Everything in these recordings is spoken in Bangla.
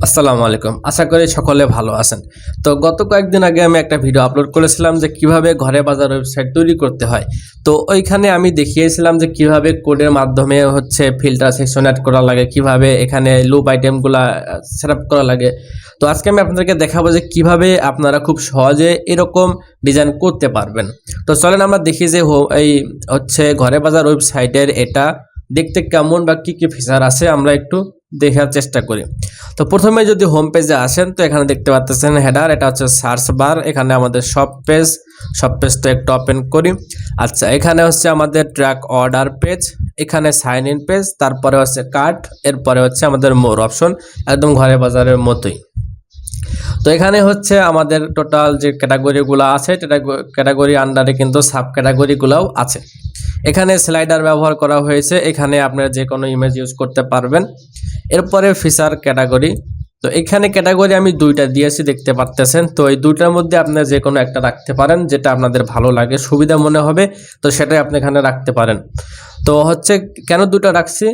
আসসালামু আলাইকুম। আশা করি সকলে ভালো আছেন। তো গত কয়েকদিন আগে আমি একটা ভিডিও আপলোড করেছিলাম যে কিভাবে ঘরে বাজার ওয়েবসাইট তৈরি করতে হয়। তো ওইখানে আমি দেখিয়েছিলাম যে কিভাবে কোডের মাধ্যমে ফিল্টার সেকশন এড করা লাগে, কিভাবে এখানে লুপ আইটেমগুলা সেটআপ করা লাগে। তো আজকে আমি আপনাদেরকে দেখাবো যে কিভাবে আপনারা খুব সহজে এরকম ডিজাইন করতে পারবেন। তো চলেন আমরা দেখি যে ঘরে বাজার ওয়েবসাইটের এটা দেখতে কেমন বা কি ফিচার আছে আমরা একটু দেখার চেষ্টা করি। তো প্রথমে যদি হোম পেজে আসেন তো এখানে দেখতে পাচ্ছেন হেডার, এটা হচ্ছে সার্চ বার। এখানে আমাদের সব পেজটা একটু ওপেন করি। আচ্ছা, এখানে হচ্ছে আমাদের ট্র্যাক অর্ডার পেজ, এখানে সাইন ইন পেজ, তারপরে হচ্ছে কার্ট, এরপরে হচ্ছে আমাদের মোর অপশন, একদম ঘরে বাজারের মতোই। তো এখানে হচ্ছে আমাদের টোটাল যে ক্যাটাগরিগুলো আছে ক্যাটাগরি আন্ডারে কিন্তু সাব ক্যাটাগরিগুলোও আছে। এখানে স্লাইডার ব্যবহার করা হয়েছে, এখানে আপনারা যে কোনো ইমেজ ইউজ করতে পারবেন। এরপরে ফিচার ক্যাটাগরি, তো এখানে ক্যাটাগরি আমি দুইটা দিয়েছি দেখতে পারতেছেন। তো এই দুইটার মধ্যে আপনারা যে কোনো একটা রাখতে পারেন, যেটা আপনাদের ভালো লাগে সুবিধা মনে হবে, তো সেটাই আপনি এখানে রাখতে পারেন। তো কেন দুটো রাখছি,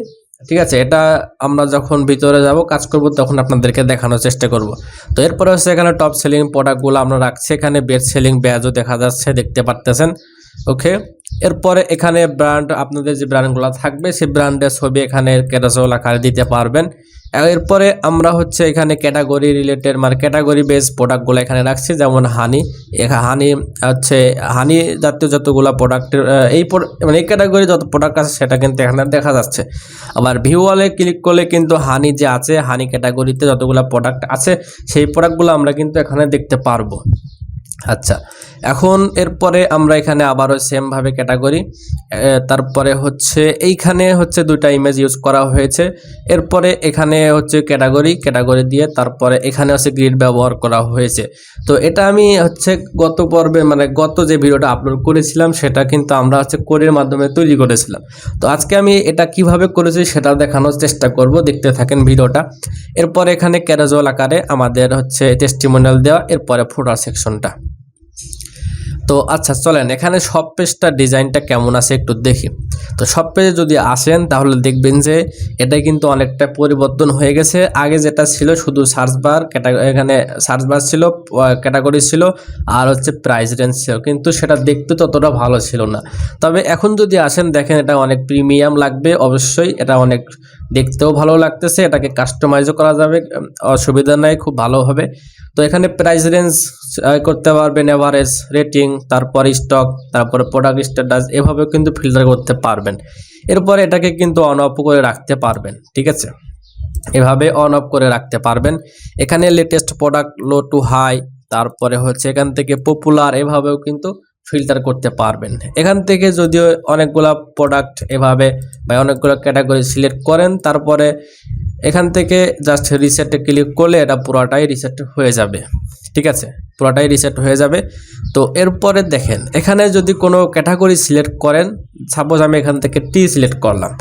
ঠিক আছে, এটা আমরা যখন ভিতরে যাব কাজ করব তখন আপনাদেরকে দেখানোর চেষ্টা করব। তো এরপরে এখানে টপ সেলিং প্রোডাক্টগুলো আমরা রাখছি, এখানে বেস্ট সেলিং ব্যাজও দেখা যাচ্ছে দেখতে পারতেছেন। ওকে, এরপরে এখানে ব্র্যান্ড, আপনাদের যে ব্র্যান্ডগুলো থাকবে সেই ব্র্যান্ডের ছবি এখানে ক্যাটাগরি আকারে দিতে পারবেন। এরপরে আমরা এখানে ক্যাটাগরি রিলেটেড ক্যাটাগরি বেস প্রোডাক্টগুলো এখানে রাখছি, যেমন হানি হানি জাতীয় যতগুলো প্রোডাক্টের এই ক্যাটাগরি যত প্রোডাক্ট আছে সেটা কিন্তু এখানে দেখা যাচ্ছে। আবার ভিউ ওয়ালে ক্লিক করলে কিন্তু হানি যে আছে, হানি ক্যাটাগরিতে যতগুলো প্রোডাক্ট আছে সেই প্রোডাক্টগুলো আমরা কিন্তু এখানে দেখতে পারবো। আচ্ছা, এখন এরপরে আমরা এখানে আবারও সেমভাবে ক্যাটাগরি, তারপরে এইখানে দুইটা ইমেজ ইউজ করা হয়েছে। এরপরে এখানে ক্যাটাগরি দিয়ে তারপরে এখানে গ্রিড ব্যবহার করা হয়েছে। তো এটা আমি গত পর্বে গত যে ভিডিওটা আপলোড করেছিলাম সেটা কিন্তু আমরা কোডের মাধ্যমে তৈরি করেছিলাম। তো আজকে আমি এটা কিভাবে করেছি সেটা দেখানোর চেষ্টা করব, দেখতে থাকেন ভিডিওটা। এরপরে এখানে ক্যাজুয়াল আকারে আমাদের টেস্টিমোনিয়াল দেওয়া, এরপরে ফোটার সেকশনটা। তো আচ্ছা চলেন এখানে সব পেজটা ডিজাইনটা কেমন আছে একটু দেখি। তো সব পেজে যদি আসেন তাহলে দেখবেন যে এটা কিন্তু অনেকটা পরিবর্তন হয়ে গেছে। আগে যেটা ছিল শুধু সার্চ বার, এখানে সার্চ বার ছিল, ক্যাটাগরি ছিল, আর প্রাইস রেঞ্জ ছিল, কিন্তু সেটা দেখতে ততটা ভালো ছিল না। তবে এখন যদি আসেন দেখেন এটা অনেক প্রিমিয়াম লাগবে, অবশ্যই এটা অনেক দেখতেও ভালো লাগতেছে, এটাকে কাস্টমাইজও করা যাবে, অসুবিধা নাই, খুব ভালো হবে। তো এখানে প্রাইস রেঞ্জ করতে পারবেন, এভারেজ, রেটিং, তারপর স্টক, তারপরে প্রোডাক্ট স্ট্যাটাস, এভাবে কিন্তু ফিল্টার করতে পারবেন। এরপরে এটাকে কিন্তু অন অফ করে রাখতে পারবেন, ঠিক আছে, এভাবে অন অফ করে রাখতে পারবেন। এখানে latest product, low to high, তারপরে এখান থেকে পপুলার, এভাবেও কিন্তু ফিল্টার করতে পারবেন। এখান থেকে যদিও অনেকগুলা প্রোডাক্ট এভাবে বা অনেকগুলো ক্যাটাগরি সিলেক্ট করেন, তারপরে এখান থেকে জাস্ট রিসেটে ক্লিক করলে এটা পুরোটাই রিসেট হয়ে যাবে, ঠিক আছে, পুরোটাই রিসেট হয়ে যাবে। তো এরপরে দেখেন এখানে যদি কোনো ক্যাটাগরি সিলেক্ট করেন, সাপোজ আমি এখান থেকে টি সিলেক্ট করলাম,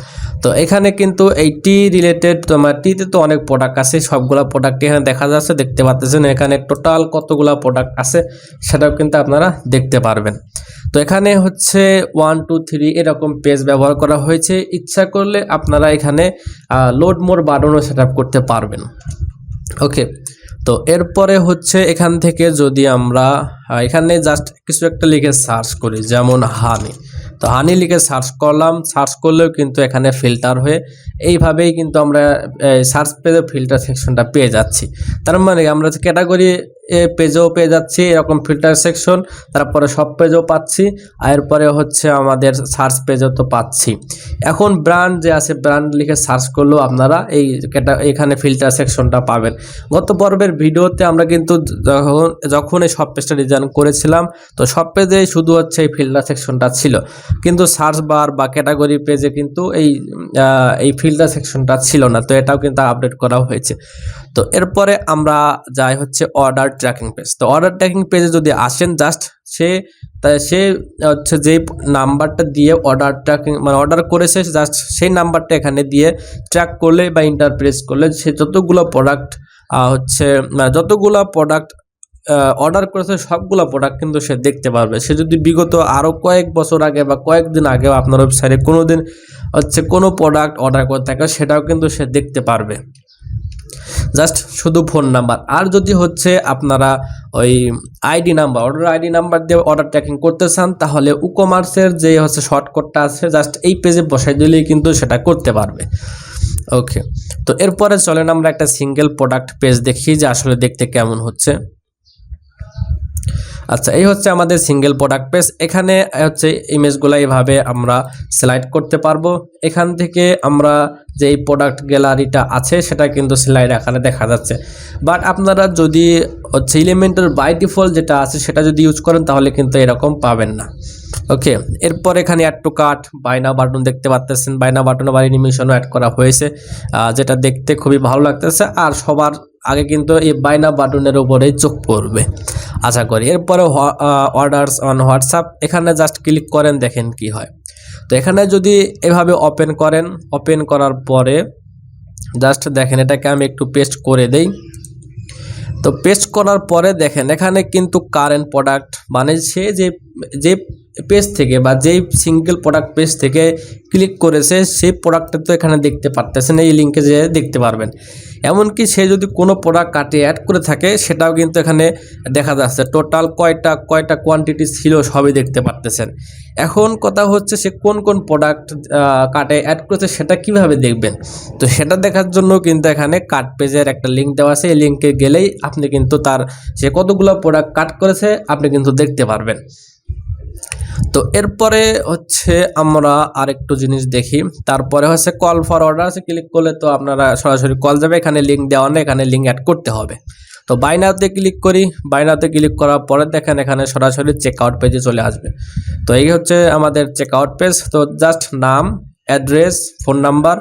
তো এখানে কিন্তু এই টি রিলেটেড টিতে তো অনেক প্রোডাক্ট আছে, সবগুলো প্রোডাক্ট এখানে দেখা যাচ্ছে, দেখতে পাচ্ছেন এখানে টোটাল কতগুলো প্রোডাক্ট আছে সেটাও কিন্তু আপনারা দেখতে পারবেন। তো এখানে 1 2 3 এরকম পেজ ব্যবহার করা হয়েছে। ইচ্ছা করলে আপনারা এখানে লোড মোর বাটনও সেট আপ করতে পারবেন। ওকে, তো এরপরে এখান থেকে যদি আমরা এখানে জাস্ট কিছু একটা লিখে সার্চ করি, যেমন হানি, তো হানি লিখে সার্চ করলাম, সার্চ করলেও কিন্তু এখানে ফিল্টার হয়ে এইভাবেই কিন্তু আমরা সার্চ পেজে ফিল্টার সেকশনটা পেয়ে যাচ্ছি। তার মানে আমরা ক্যাটাগরি পেজেও পেয়ে যাচ্ছি এরকম ফিল্টার সেকশন, তারপরে সব পেজেও পাচ্ছি, আর এরপরে আমাদের সার্চ পেজও তো পাচ্ছি। এখন ব্র্যান্ড যে আছে, ব্র্যান্ড লিখে সার্চ করলেও আপনারা এখানে ফিল্টার সেকশনটা পাবেন। গত পর্বের ভিডিওতে আমরা কিন্তু যখন এই সব পেজটা ডিজাইন করেছিলাম, তো সব পেজে শুধু এই ফিল্টার সেকশনটা ছিল, কিন্তু সার্চ বার বা ক্যাটাগরি পেজে কিন্তু এই ফিল্টার সেকশনটা ছিল না। তো এটাও কিন্তু আপডেট করা হয়েছে। তো এরপরে আমরা যাই অর্ডার ট্র্যাকিং পেজ। তো অর্ডার ট্র্যাকিং পেজে যদি আসেন, জাস্ট সে যে নাম্বারটা দিয়ে অর্ডার ট্র্যাকিং অর্ডার করেছে, জাস্ট সেই নাম্বারটা এখানে দিয়ে ট্র্যাক করলে বা ইন্টার প্রেস করলে সে যতগুলো প্রোডাক্ট অর্ডার করেছে সবগুলো প্রোডাক্ট কিন্তু সে দেখতে পারবে। সে যদি বিগত আরও কয়েক বছর আগে বা কয়েকদিন আগেও আপনার ওয়েবসাইটে কোনো দিন কোনো প্রোডাক্ট অর্ডার করে থাকে, সেটাও কিন্তু সে দেখতে পারবে। জাস্ট শুধু ফোন নাম্বার। আর যদি হচ্ছে আপনারা ওই ID number, order ID number দিয়ে অর্ডার ট্র্যাকিং করতে চান, তাহলে কমার্সের যে হচ্ছে শর্টকাটটা আছে জাস্ট এই পেজে বসাই দিলেই কিন্তু সেটা করতে পারবে। ওকে, তো এরপরে চলেন আমরা একটা সিঙ্গেল প্রোডাক্ট পেজ দেখি যে আসলে দেখতে কেমন হচ্ছে। আচ্ছা, এই হচ্ছে আমাদের সিঙ্গেল প্রোডাক্ট পেজ। এখানে হচ্ছে ইমেজগুলো এইভাবে আমরা স্লাইড করতে পারবো। এখান থেকে আমরা যে এই প্রোডাক্ট গ্যালারিটা আছে সেটা কিন্তু স্লাইড আকারে দেখা যাচ্ছে। বাট আপনারা যদি হচ্ছে এলিমেন্টের বাই ডিফল্ট যেটা আছে সেটা যদি ইউজ করেন তাহলে কিন্তু এরকম পাবেন না। ওকে, এরপর এখানে add to cart, buy now button দেখতে পাচ্ছেন। বাই নাও বাটন আবার অ্যানিমেশনও অ্যাড করা হয়েছে, যেটা দেখতে খুবই ভালো লাগতেছে। আর সবার আগে কিন্তু এই বাই নাও বাটনের উপরেই চোখ পড়বে আশা করি। এরপরে অর্ডারস অন হোয়াটসঅ্যাপ, এখানে জাস্ট ক্লিক করেন, দেখেন কি হয়। তো এখানে যদি এভাবে ওপেন করেন, ওপেন করার পরে জাস্ট দেখেন, এটাকে আমি একটু পেস্ট করে দেই। তো পেস্ট করার পরে দেখেন এখানে কিন্তু কারেন্ট প্রোডাক্ট, মানে সে যে পেজ থেকে বা যেই সিঙ্গেল প্রোডাক্ট পেজ থেকে ক্লিক করেছে সেই প্রোডাক্টটা তো এখানে দেখতে পারতেছেন, এই লিঙ্কে যে দেখতে পারবেন। এমনকি সে যদি কোনো প্রোডাক্ট কাটিয়ে অ্যাড করে থাকে সেটাও কিন্তু এখানে দেখা যাচ্ছে, টোটাল কয়টা কোয়ান্টিটি ছিল সবই দেখতে পারতেছেন। এখন কথা হচ্ছে সে কোন কোন প্রোডাক্ট কাটে অ্যাড করেছে সেটা কিভাবে দেখবেন। তো সেটা দেখার জন্য কিন্তু এখানে কাট পেজের একটা লিঙ্ক দেওয়া আছে, এই লিঙ্কে গেলেই আপনি কিন্তু তার সে কতগুলো প্রোডাক্ট কাট করেছে আপনি কিন্তু দেখতে পারবেন। তো এরপরে হচ্ছে আমরা আরেকটু জিনিস দেখি। তারপরে হচ্ছে কল ফর অর্ডার আছে, ক্লিক করলে তো আপনারা সরাসরি কল যাবে, এখানে লিঙ্ক দেওয়া নেই, এখানে লিঙ্ক অ্যাড করতে হবে। তো বাই নাওতে ক্লিক করি, বাই নাওতে ক্লিক করার পরে দেখেন এখানে সরাসরি চেক আউট পেজে চলে আসবে। তো এই হচ্ছে আমাদের চেক আউট পেজ। তো জাস্ট নাম, অ্যাড্রেস, ফোন নাম্বার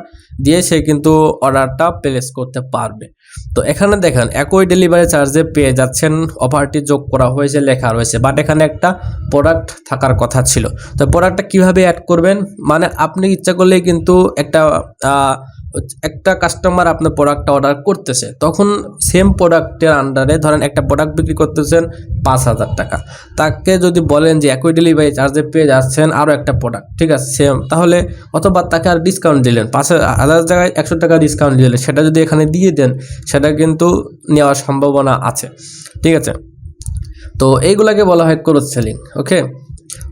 দিয়ে সে কিন্তু অর্ডারটা প্লেস করতে পারবে। তো এখানে দেখেন একই ডেলিভারি চার্জে পেয়ে যাচ্ছেন, অফারটি যোগ করা হয়েছে লেখা রয়েছে, বাট এখানে একটা প্রোডাক্ট থাকার কথা ছিল। তো প্রোডাক্টটা কিভাবে অ্যাড করবেন, মানে আপনি ইচ্ছা করলেই কিন্তু একটা কাস্টমার আপনার প্রোডাক্টটা অর্ডার করতেছে, তখন সেম প্রোডাক্টের আন্ডারে ধরেন একটা প্রোডাক্ট বিক্রি করতেছেন 5,000 টাকা, তাকে যদি বলেন যে একই ডেলিভারি চার্জে পেয়ে যাচ্ছেন আরও একটা প্রোডাক্ট, ঠিক আছে সেম, তাহলে অথবা তাকে আর ডিসকাউন্ট দিলেন 5,000 জায়গায় 100 টাকা ডিসকাউন্ট দিলেন, সেটা যদি এখানে দিয়ে দেন সেটা কিন্তু নেওয়ার সম্ভাবনা আছে, ঠিক আছে। তো এইগুলাকে বলা হয় ক্রস সেলিং। ওকে,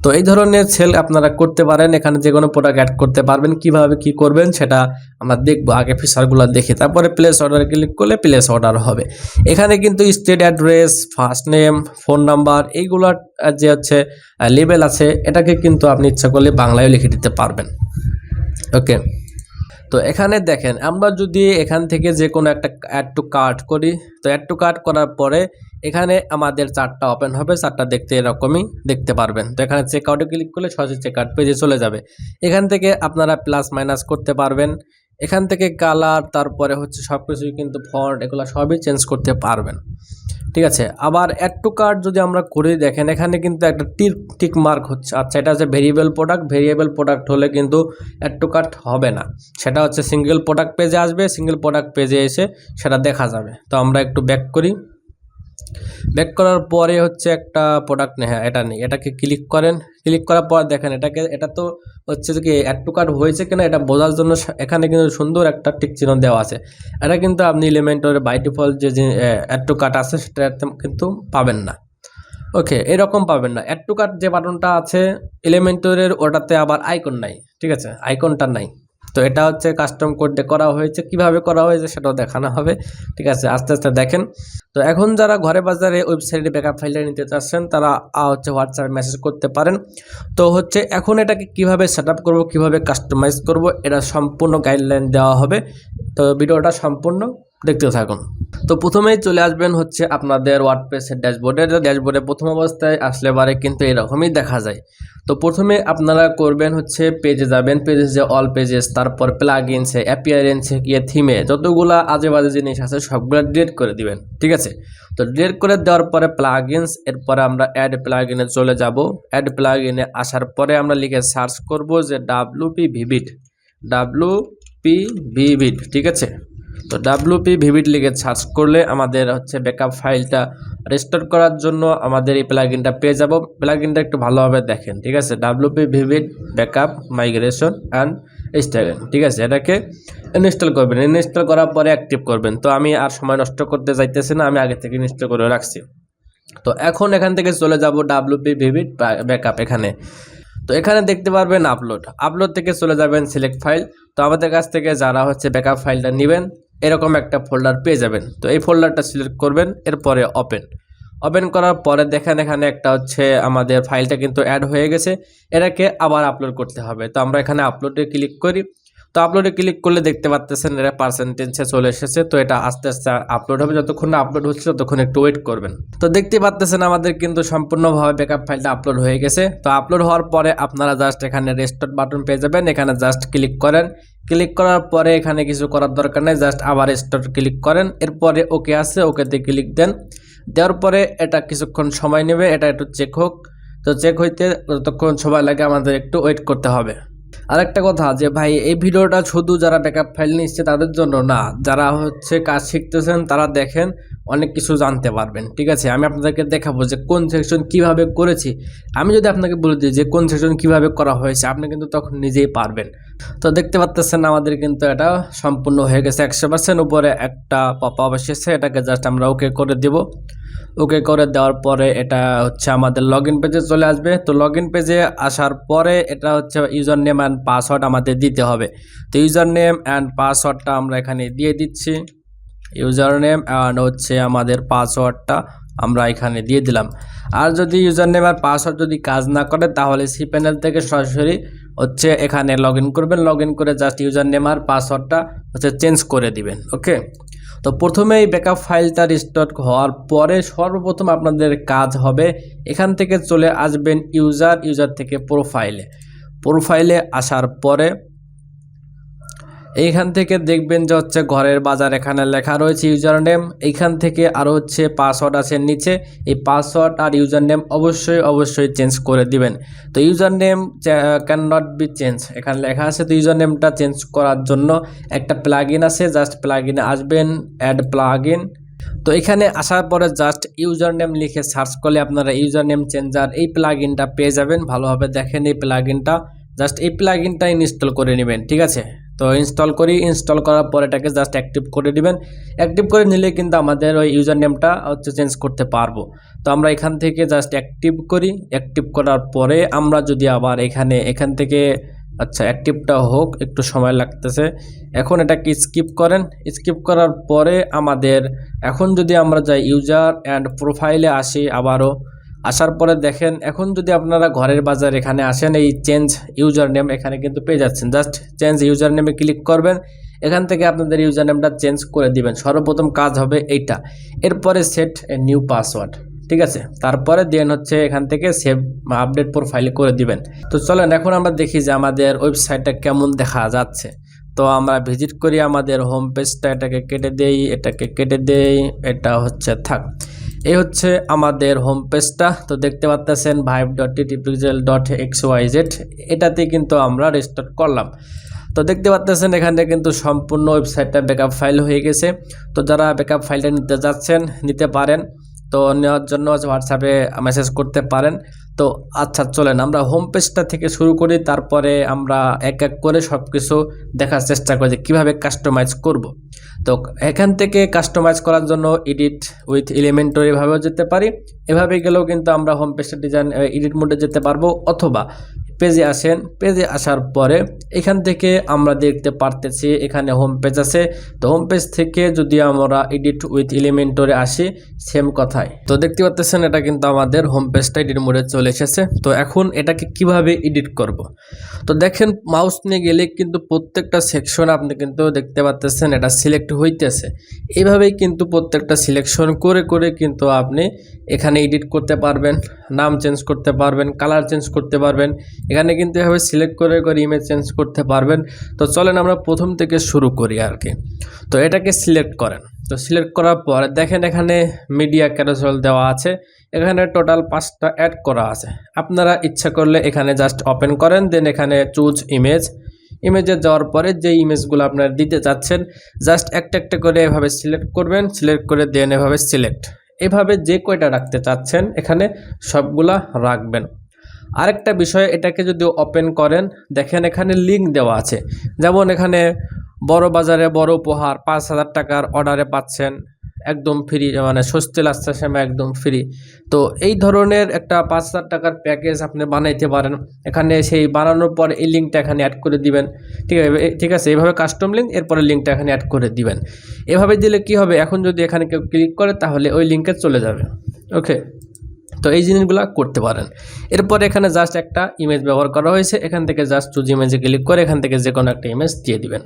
তো এই ধরনের সেল আপনারা করতে পারেন, এখানে যে কোনো প্রোডাক্ট অ্যাড করতে পারবেন। কিভাবে কি করবেন সেটা আমরা দেখবো, আগে ফিচারগুলো দেখি, তারপরে প্লেস অর্ডার ক্লিক করলে প্লেস অর্ডার হবে। এখানে কিন্তু state address, first name, phone number, এইগুলোর যে হচ্ছে লেবেল আছে এটাকে কিন্তু আপনি ইচ্ছা করলে বাংলায় লিখে দিতে পারবেন। ওকে, তো এখানে দেখেন আমরা যদি এখান থেকে যে কোনো একটা অ্যাড টু কার্ট করি, তো অ্যাড টু কার্ট করার পরে এখানে আমাদের চারটা ওপেন হবে, চারটা দেখতে এরকমই দেখতে পারবেন। তো এখানে চেক আউটে ক্লিক করলে সরাসরি চেক আউট পেজে চলে যাবে। এখান থেকে আপনারা প্লাস মাইনাস করতে পারবেন, এখান থেকে কালার, তারপরে হচ্ছে সব কিছুই কিন্তু ফন্ট, এগুলো সবই চেঞ্জ করতে পারবেন, ঠিক আছে। আবার অ্যাড টু কার্ট যদি আমরা করে দেখেন এখানে কিন্তু একটা টিক মার্ক হচ্ছে, আচ্ছা এটা হচ্ছে ভেরিয়েবল প্রোডাক্ট, ভেরিয়েবল প্রোডাক্ট হলে কিন্তু অ্যাড টু কার্ট হবে না, সেটা হচ্ছে সিঙ্গেল প্রোডাক্ট পেজে আসবে, সিঙ্গেল প্রোডাক্ট পেজে এসে সেটা দেখা যাবে। তো আমরা একটু ব্যাক করি, ব্যাক করার পরে হচ্ছে একটা প্রোডাক্ট নেই, হ্যাঁ এটা নেই, এটাকে ক্লিক করেন, ক্লিক করার পর দেখেন এটা তো হচ্ছে কি অ্যাড টু কার্ট হয়েছে কিনা এটা বোঝার জন্য এখানে কিন্তু সুন্দর একটা টিক চিহ্ন দেওয়া আছে। এটা কিন্তু আপনি এলিমেন্টরের বাই ডিফল্ট যে অ্যাড টু কার্ট আছে সেটা কিন্তু পাবেন না। ওকে, এরকম পাবেন না। অ্যাড টু কার্ট যে বাটনটা আছে এলিমেন্টরের ওটাতে আবার আইকন নাই, ঠিক আছে, আইকনটা নাই। তো এটা হচ্ছে কাস্টম কোড দিয়ে করা হয়েছে, কিভাবে করা হয়েছে সেটাও দেখানো হবে, ঠিক আছে, আস্তে আস্তে দেখেন। তো এখন যারা ঘরে বাজারে ওয়েবসাইটে ব্যাকআপ ফাইলটা নিতে চাচ্ছেন তারা হচ্ছে হোয়াটসঅ্যাপে মেসেজ করতে পারেন। তো হচ্ছে এখন এটাকে কিভাবে সেট আপ করবো, কীভাবে কাস্টমাইজ করব, এটা সম্পূর্ণ গাইডলাইন দেওয়া হবে। তো ভিডিওটা সম্পূর্ণ দেখতে থাকুন। তো প্রথমেই চলে আসবেন হচ্ছে আপনাদের ওয়ার্ডপ্রেসের ড্যাশবোর্ডে প্রথম অবস্থায় আসলে বারে কিন্তু এরকমই দেখা যায়। তো প্রথমে আপনারা করবেন হচ্ছে পেজে যাবেন, পেজে যে অল পেজেস, তারপর প্লাগইনসে, অ্যাপিয়ারেন্সে গিয়ে থিমে যতগুলা আজে বাজে জিনিস আছে সবগুলো ডিলিট করে দিবেন, ঠিক আছে। তো ডিলিট করে দেওয়ার পরে প্লাগইনস, এরপরে আমরা অ্যাড প্লাগইনে চলে যাব। অ্যাড প্লাগইনে আসার পরে আমরা লিখে সার্চ করব যে WP Vivid, ঠিক আছে। তো WP Vivid লিখে সার্চ করলে আমাদের হচ্ছে ব্যাকআপ ফাইলটা রেস্টোর করার জন্য আমাদের এই প্লাগইনটা পেয়ে যাব। প্লাগইনটা একটু ভালোভাবে দেখেন, ঠিক আছে, WP Vivid backup migration and style, ঠিক আছে। এটাকে ইনস্টল করবেন, ইনস্টল করার পরে অ্যাক্টিভ করবেন। তো আমি আর সময় নষ্ট করতে চাইতেছি না, আমি আগে থেকে ইনস্টল করে রাখছি। তো এখন এখান থেকে চলে যাব WP ভিভিড ব্যাকআপ এখানে। তো এখানে দেখতে পারবেন আপলোড থেকে চলে যাবেন সিলেক্ট ফাইল। তো আমাদের কাছ থেকে যারা হচ্ছে ব্যাকআপ ফাইলটা নেবেন এরকম একটা ফোল্ডার পেয়ে যাবেন। তো এই ফোল্ডারটা সিলেক্ট করবেন, এরপরে ওপেন করার পরে দেখেন এখানে একটা হচ্ছে আমাদের ফাইলটা কিন্তু অ্যাড হয়ে গেছে, এটাকে আবার আপলোড করতে হবে। তো আমরা এখানে আপলোডে ক্লিক করি। তো আপলোডে ক্লিক করলে দেখতে পাচ্ছেন এটা পার্সেন্টেজে চলে এসেছে। তো এটা আস্তে আস্তে আপলোড হবে, যতক্ষণ না আপলোড হচ্ছে ততক্ষণ একটু ওয়েট করবেন। তো দেখতে পাচ্ছেন আমাদের কিন্তু সম্পূর্ণভাবে ব্যাকআপ ফাইলটা আপলোড হয়ে গেছে। তো আপলোড হওয়ার পরে আপনারা জাস্ট এখানে রেস্টোর বাটন পেয়ে যাবেন, এখানে জাস্ট ক্লিক করেন। ক্লিক করার পরে এখানে কিছু করার দরকার নেই, জাস্ট আবার রেস্টোর ক্লিক করেন। এরপরে ওকে আছে, ওকেতে ক্লিক দেন। দেওয়ার পরে এটা কিছুক্ষণ সময় নেবে, এটা একটু চেক হোক। তো চেক হইতে যতক্ষণ সময় লাগে আমাদের একটু ওয়েট করতে হবে। আরেকটা কথা যে ভাই এই ভিডিওটা শুধু যারা ব্যাকআপ ফাইল নিচ্ছে তাদের জন্য না, যারা হচ্ছে কাজ শিখতেছেন তারা দেখেন অনেক কিছু জানতে পারবেন, ঠিক আছে। আমি আপনাদেরকে দেখাবো যে কোন সেকশন কিভাবে করেছি। আমি যদি আপনাকে বলে দিই যে কোন সেকশন কিভাবে করা হয়েছে, আপনি কিন্তু তখন নিজেই পারবেন। তো দেখতে পাচ্ছেন আমাদের কিন্তু এটা সম্পূর্ণ হয়ে গেছে 100%। উপরে একটা পপ আপ এসেছে, এটাকে জাস্ট আমরা ওকে করে দেব। ওকে করে দেওয়ার পরে এটা হচ্ছে আমাদের লগইন পেজে চলে আসবে। তো লগইন পেজে আসার পরে এটা হচ্ছে ইউজার নেম অ্যান্ড পাসওয়ার্ড আমাদের দিতে হবে। তো ইউজার নেম অ্যান্ড পাসওয়ার্ডটা আমরা এখানে দিয়ে দিচ্ছি। ইউজার নেম অ্যান্ড হচ্ছে আমাদের পাসওয়ার্ডটা আমরা এখানে দিয়ে দিলাম। আর যদি ইউজার নেম আর পাসওয়ার্ড যদি কাজ না করে তাহলে সি প্যানেল থেকে সরাসরি হচ্ছে এখানে লগইন করবেন। লগইন করে জাস্ট ইউজার নেম আর পাসওয়ার্ডটা হচ্ছে চেঞ্জ করে দিবেন, ওকে। তো প্রথমেই ব্যাকআপ ফাইলটা রিস্টোর হওয়ার পরে সর্বপ্রথম আপনাদের কাজ হবে এখান থেকে চলে আসবেন ইউজার থেকে প্রোফাইলে আসার পরে এইখান থেকে দেখবেন যে হচ্ছে ঘরের বাজার এখানে লেখা রয়েছে ইউজার নেম। এইখান থেকে আরও হচ্ছে পাসওয়ার্ড আছে নিচে, এই পাসওয়ার্ড আর ইউজার নেম অবশ্যই চেঞ্জ করে দিবেন। তো user name can not be change এখানে লেখা আছে। তো ইউজার নেমটা চেঞ্জ করার জন্য একটা প্লাগইন আছে, জাস্ট প্লাগইনে আসবেন, অ্যাড প্লাগইন। তো এখানে আসার পরে জাস্ট ইউজার নেম লিখে সার্চ করলে আপনারা ইউজার নেম চেঞ্জার এই প্লাগইনটা পেয়ে যাবেন। ভালোভাবে দেখেন এই প্লাগইনটা, জাস্ট এই প্লাগইনটা ইনস্টল করে নেবেন, ঠিক আছে। তো ইনস্টল করার পর এটাকে জাস্ট অ্যাক্টিভ করে দিবেন। অ্যাক্টিভ করে নিলে কিন্তু আমাদের ওই ইউজার নেমটা হচ্ছে চেঞ্জ করতে পারবো। তো আমরা এখান থেকে জাস্ট অ্যাক্টিভ করি। অ্যাক্টিভ করার পরে আমরা যদি আবার এখান থেকে আচ্ছা অ্যাক্টিভটা হোক, একটু সময় লাগতেছে। এখন এটাকে স্কিপ করেন। স্কিপ করার পরে আমাদের এখন যদি আমরা যাই ইউজার অ্যান্ড প্রোফাইলে আসি, আবারও আসার পরে দেখেন এখন যদি আপনারা ঘরের বাজার এখানে আসেন, এই চেঞ্জ ইউজার নেম এখানে কিন্তু পেয়ে যাচ্ছেন। জাস্ট চেঞ্জ ইউজার নেমে ক্লিক করবেন, এখান থেকে আপনাদের ইউজার নেমটা চেঞ্জ করে দিবেন। সর্বপ্রথম কাজ হবে এইটা। এরপরে সেট এ নিউ পাসওয়ার্ড, ঠিক আছে। তারপরে দেন হচ্ছে এখান থেকে সেভ আপডেট প্রোফাইল করে দিবেন। তো চলেন এখন আমরা দেখি যে আমাদের ওয়েবসাইটটা কেমন দেখা যাচ্ছে। তো আমরা ভিজিট করি আমাদের হোম পেজটা, এটাকে কেটে দেই, এটা হচ্ছে থাক। এই হচ্ছে আমাদের হোম পেজটা। তো দেখতে পাচ্ছেন vibe.ttpixel.xyz, এটাতে কিন্তু আমরা রেজিস্টার করলাম। তো দেখতে পাচ্ছেন এখানে কিন্তু সম্পূর্ণ ওয়েবসাইটটা ব্যাকআপ ফাইল হয়ে গেছে। তো যারা ব্যাকআপ ফাইলটা নিতে যাচ্ছেন নিতে পারেন। তো নেওয়ার জন্য হোয়াটসঅ্যাপে মেসেজ করতে পারেন। তো আচ্ছা চলেন আমরা হোম পেজটা থেকে শুরু করি, তারপরে আমরা এক এক করে সব কিছু দেখার চেষ্টা করি যে কীভাবে কাস্টমাইজ করব। তো এখান থেকে কাস্টমাইজ করার জন্য এডিট উইথ এলিমেন্টর এভাবেও যেতে পারি। এভাবে গেলেও কিন্তু আমরা হোম পেজটা ডিজাইন এডিট মোডে যেতে পারবো, অথবা পেজে আসেন। পেজে আসার পরে এখান থেকে আমরা দেখতে পারতেছি এখানে হোম পেজ আছে। তো হোম পেজ থেকে যদি আমরা এডিট উইথ এলিমেন্টরে আসি, সেম কথাই। তো দেখতে পাচ্ছেন এটা কিন্তু আমাদের হোম পেজটা এডিট মোডে চলে এসেছে। তো এখন এটাকে কিভাবে এডিট করব। তো দেখেন মাউস নিয়ে গেলে কিন্তু প্রত্যেকটা সেকশন আপনি কিন্তু দেখতে পাচ্ছেন এটা সিলেক্ট হইতেছে। এইভাবেই কিন্তু প্রত্যেকটা সিলেকশন করে কিন্তু আপনি এখানে এডিট করতে পারবেন, নাম চেঞ্জ করতে পারবেন, কালার চেঞ্জ করতে পারবেন। এখানে কিন্তু এভাবে সিলেক্ট করে ইমেজ চেঞ্জ করতে পারবেন। তো চলেন আমরা প্রথম থেকে শুরু করি আর কি। তো এটাকে সিলেক্ট করেন। তো সিলেক্ট করার পর দেখেন এখানে মিডিয়া ক্যারোসেল দেওয়া আছে, এখানে টোটাল 5টা অ্যাড করা আছে। আপনারা ইচ্ছা করলে এখানে জাস্ট ওপেন করেন, দেন এখানে চুজ ইমেজে যাওয়ার পরে যে ইমেজগুলো আপনারা দিতে চাচ্ছেন জাস্ট একটা করে এভাবে সিলেক্ট করবেন। সিলেক্ট করে দেন এভাবে সিলেক্ট, এভাবে যে কয়টা রাখতে চাচ্ছেন এখানে সবগুলা রাখবেন। আরেকটা বিষয়, এটাকে যদি ওপেন করেন দেখেন এখানে লিঙ্ক দেওয়া আছে। যেমন এখানে বড় বাজারে বড় উপহার 5,000 টাকার অর্ডারে পাচ্ছেন একদম ফ্রি, মানে স্বস্তি লাগছে সময় একদম ফ্রি। তো এই ধরনের একটা 5,000 টাকার প্যাকেজ আপনি বানাইতে পারেন। এখানে সেই বানানোর পর এই লিঙ্কটা এখানে অ্যাড করে দিবেন। ঠিক আছে, এইভাবে কাস্টম লিঙ্ক, এরপরে লিঙ্কটা এখানে অ্যাড করে দিবেন। এভাবে দিলে কি হবে, এখন যদি এখানে কেউ ক্লিক করে তাহলে ওই লিঙ্কে চলে যাবে। ওকে, তো এই জিনিসগুলো করতে পারেন। এরপরে এখানে জাস্ট একটা ইমেজ ব্যবহার করা হয়েছে, এখান থেকে জাস্ট চুজ ইমেজে ক্লিক করে এখান থেকে যে কোনো একটা ইমেজ দিয়ে দিবেন।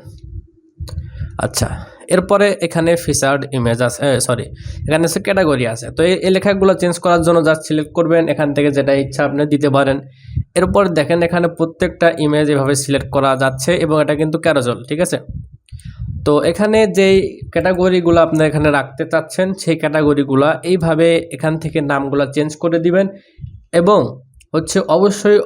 আচ্ছা, এরপরে এখানে ফিচার্ড ইমেজ আছে, সরি এখানে আছে ক্যাটাগরি আছে। তো এই লেখাগুলো চেঞ্জ করার জন্য জাস্ট সিলেক্ট করবেন, এখান থেকে যেটা ইচ্ছা আপনি দিতে পারেন। এরপর দেখেন এখানে প্রত্যেকটা ইমেজ এভাবে সিলেক্ট করা যাচ্ছে এবং এটা কিন্তু ক্যারোজেল, ঠিক আছে। তো এখানে যেই ক্যাটাগরিগুলো আপনি এখানে রাখতে চাচ্ছেন সেই ক্যাটাগরিগুলো এইভাবে এখান থেকে নামগুলো চেঞ্জ করে দিবেন। এবং হচ্ছে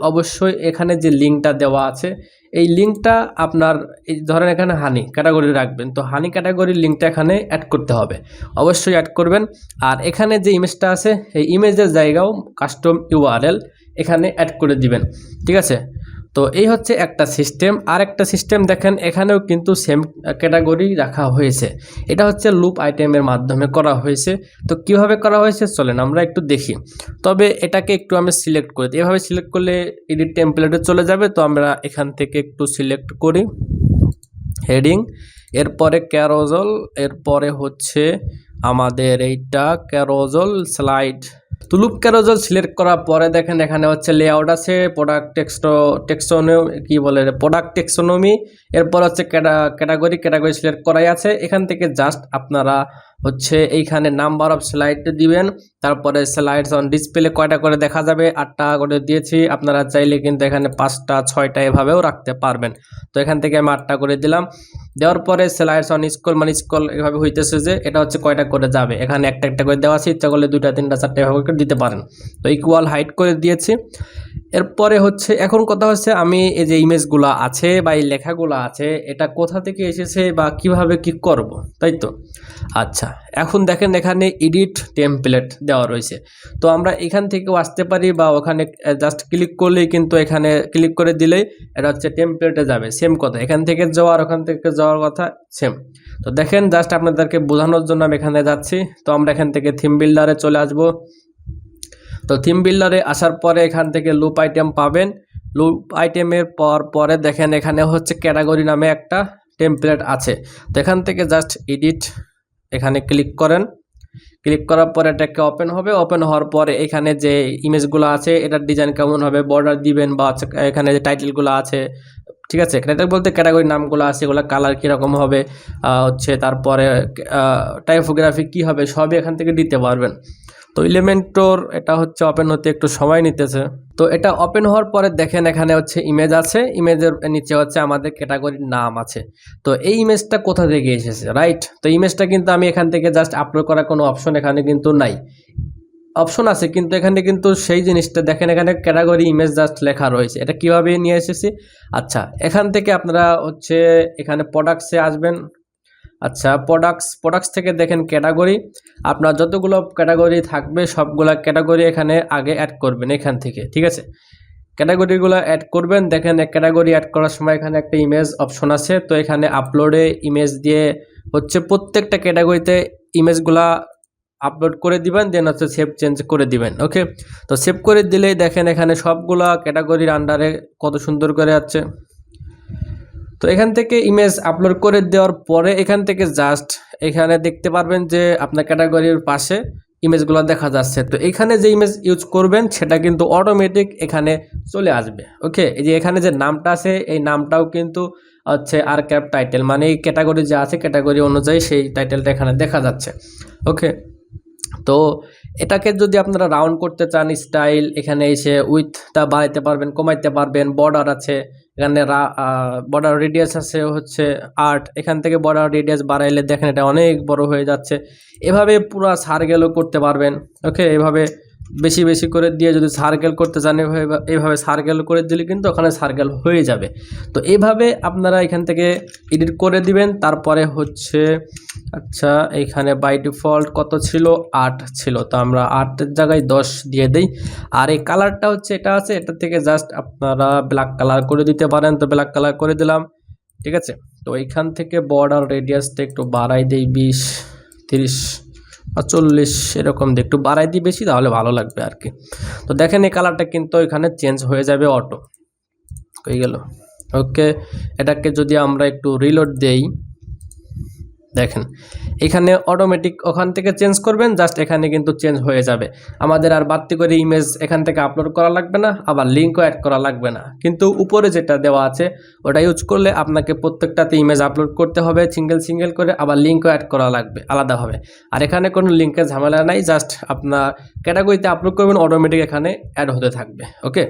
অবশ্যই এখানে যে লিঙ্কটা দেওয়া আছে এই লিঙ্কটা আপনার, এই ধরেন এখানে হানি ক্যাটাগরি রাখবেন, তো হানি ক্যাটাগরির লিঙ্কটা এখানে অ্যাড করতে হবে, অবশ্যই অ্যাড করবেন। আর এখানে যে ইমেজটা আছে এই ইমেজের জায়গাও কাস্টম ইউআরএল এখানে অ্যাড করে দিবেন, ঠিক আছে। তো এই হচ্ছে একটা সিস্টেম। আর একটা সিস্টেম দেখেন এখানেও কিন্তু সেম ক্যাটাগরি রাখা হয়েছে, এটা হচ্ছে লুপ আইটেমের মাধ্যমে করা হয়েছে। তো কিভাবে করা হয়েছে চলেন আমরা একটু দেখি। তবে এটাকে একটু আমি সিলেক্ট করি, এভাবে সিলেক্ট করলে এডিট টেমপ্লেটে চলে যাবে। তো আমরা এখান থেকে একটু সিলেক্ট করি হেডিং, এরপরে ক্যারোজেল, এরপরে হচ্ছে আমাদের এইটা ক্যারোজেল স্লাইড। তো লুপ ক্যারোজেল সিলেক্ট করার পরে দেখেন এখানে হচ্ছে লেআউট আছে, প্রোডাক্ট টেক্সোনমি কি বলে, প্রোডাক্ট টেক্সোনমি, এরপর হচ্ছে ক্যাটাগরি সিলেক্ট করাই আছে। এখান থেকে জাস্ট আপনারা হচ্ছে এইখানে নাম্বার অফ স্লাইড দিবেন, তারপরে স্লাইডস অন ডিসপ্লে কয়টা করে দেখা যাবে, 8টা করে দিয়েছি, আপনারা চাইলে কিন্তু এখানে 5টা 6টা এভাবেও রাখতে পারবেন। তো এখান থেকে আমি 8টা করে দিলাম। দেওয়ার পরে স্লাইডস অন স্ক্রল, মানে স্ক্রল এভাবে হইতেছে যে এটা হচ্ছে কয়টা করে যাবে, এখানে একটা একটা করে দেওয়া আছে, ইচ্ছা করলে 2টা 3টা 4টা এভাবে করে দিতে পারেন। তো ইকুয়াল হাইট করে দিয়েছি। এরপরে হচ্ছে এখন কথা হচ্ছে আমি এই যে ইমেজগুলো আছে বা এই লেখাগুলো আছে এটা কোথা থেকে এসেছে বা কিভাবে কি করব, তাই তো। আচ্ছা, এখন দেখেন এখানে এডিট টেমপ্লেট দেওয়া রয়েছে। তো আমরা এখান থেকেও আসতে পারি বা ওখানে জাস্ট ক্লিক করলেই কিন্তু এখানে ক্লিক করে দিলেই এটা হচ্ছে টেমপ্লেটে যাবে। সেম কথা, এখান থেকে যাওয়ার ওখান থেকে যাওয়ার কথা সেম। তো দেখেন জাস্ট আপনাদেরকে বোঝানোর জন্য আমি এখানে যাচ্ছি। তো আমরা এখান থেকে থিম বিল্ডারে চলে আসবো। তো থিম বিল্ডারে আসার পরে এখান থেকে লুপ আইটেম পাবেন। লুপ আইটেমের পরে দেখেন এখানে হচ্ছে ক্যাটাগরি নামে একটা টেমপ্লেট আছে। তো এখান থেকে জাস্ট এডিট এখানে ক্লিক করেন, ক্লিক করার পরে এটাকে ওপেন হবে। ওপেন হওয়ার পরে এখানে যে ইমেজগুলো আছে এটার ডিজাইন কেমন হবে, বর্ডার দিবেন বা এখানে যে টাইটেলগুলো আছে, ঠিক আছে, টাইটেল বলতে ক্যাটাগরি নামগুলো আছে এগুলো কালার কীরকম হবে হচ্ছে, তারপরে টাইপোগ্রাফি কী হবে সবই এখান থেকে দিতে পারবেন। তো এলিমেন্টর এটা হচ্ছে ওপেন হতে একটু সময় নিতেছে। তো এটা ওপেন হওয়ার পরে দেখেন এখানে হচ্ছে ইমেজ আছে, ইমেজের নিচে হচ্ছে আমাদের ক্যাটাগরির নাম আছে। তো এই ইমেজটা কোথা থেকে এসেছে, রাইট। তো ইমেজটা কিন্তু আমি এখান থেকে জাস্ট আপলোড করার কোনো অপশন এখানে কিন্তু নাই, অপশন আছে কিন্তু এখানে কিন্তু সেই জিনিসটা দেখেন এখানে ক্যাটাগরি ইমেজ জাস্ট লেখা রয়েছে। এটা কিভাবে নিয়ে এসেছি, আচ্ছা এখান থেকে আপনারা হচ্ছে এখানে প্রোডাক্টসে আসবেন। আচ্ছা, প্রোডাক্টস থেকে দেখেন ক্যাটাগরি, আপনার যতগুলো ক্যাটাগরি থাকবে সবগুলা ক্যাটাগরি এখানে আগে অ্যাড করবেন এখান থেকে, ঠিক আছে। ক্যাটাগরিগুলো অ্যাড করবেন, দেখেন ক্যাটাগরি অ্যাড করার সময় এখানে একটা ইমেজ অপশন আছে। তো এখানে আপলোডে ইমেজ দিয়ে হচ্ছে প্রত্যেকটা ক্যাটাগরিতে ইমেজগুলা আপলোড করে দিবেন, দেন হচ্ছে সেভ চেঞ্জ করে দিবেন। ওকে, তো সেভ করে দিলেই দেখেন এখানে সবগুলা ক্যাটাগরির আন্ডারে কত সুন্দর করে আছে। তো এখান থেকে ইমেজ আপলোড করে দেওয়ার পরে এখান থেকে জাস্ট এখানে দেখতে পারবেন যে আপনার ক্যাটাগরির পাশে ইমেজগুলো দেখা যাচ্ছে। তো এখানে যে ইমেজ ইউজ করবেন সেটা কিন্তু অটোমেটিক এখানে চলে আসবে। ওকে, এই যে এখানে যে নামটা আছে এই নামটাও কিন্তু হচ্ছে আর্কাইভ টাইটেল, মানে এই ক্যাটাগরি যে আছে ক্যাটাগরি অনুযায়ী সেই টাইটেলটা এখানে দেখা যাচ্ছে। ওকে, তো এটাকে যদি আপনারা রাউন্ড করতে চান স্টাইল, এখানে এসে উইথটা বাড়াইতে পারবেন, কমাইতে পারবেন। বর্ডার আছে এখানে, বর্ডার রেডিয়াস আছে হচ্ছে 8, এখান থেকে বর্ডার রেডিয়াস বাড়াইলে দেখেন এটা অনেক বড় হয়ে যাচ্ছে। এভাবে পুরো সার্কেলও করতে পারবেন। ওকে, এভাবে বেশি বেশি করে দিয়ে যদি সার্কেল করতে চান এইভাবে সার্কেল করে দিলে কিন্তু ওখানে সার্কেল হয়ে যাবে। তো এইভাবে আপনারা এখান থেকে এডিট করে দিবেন। তারপরে হচ্ছে আচ্ছা এইখানে বাই ডিফল্ট কত ছিল 8 ছিল, তো আমরা 8-এর জায়গায় 10 দিয়ে দিই। আর এই কালারটা হচ্ছে এটা আছে, এটা থেকে জাস্ট আপনারা ব্ল্যাক কালার করে দিতে পারেন। তো ব্ল্যাক কালার করে দিলাম, ঠিক আছে। তো এইখান থেকে বর্ডার রেডিয়াসটা একটু বাড়াই দেই 20, 30 বা 40 এরকম দিয়ে একটু বাড়াই দিই বেশি, তাহলে ভালো লাগবে আর কি। তো দেখেন এই কালারটা কিন্তু এখানে চেঞ্জ হয়ে যাবে অটো হয়ে গেল। ওকে, এটাকে যদি আমরা একটু রিলোড দেই, দেখেন এখানে অটোমেটিক ওখান থেকে চেঞ্জ করবেন, জাস্ট এখানে কিন্তু চেঞ্জ হয়ে যাবে। আমাদের আর বাড়তি করে ইমেজ এখান থেকে আপলোড করা লাগবে না, আবার লিঙ্কও অ্যাড করা লাগবে না। কিন্তু উপরে যেটা দেওয়া আছে ওটা ইউজ করলে আপনাকে প্রত্যেকটাতে ইমেজ আপলোড করতে হবে সিঙ্গেল সিঙ্গেল করে, আবার লিঙ্কও অ্যাড করা লাগবে আলাদাভাবে। আর এখানে কোনো লিঙ্কের ঝামেলা নাই, জাস্ট আপনার ক্যাটাগরিতে আপলোড করবেন, অটোমেটিক এখানে অ্যাড হতে থাকবে। ওকে,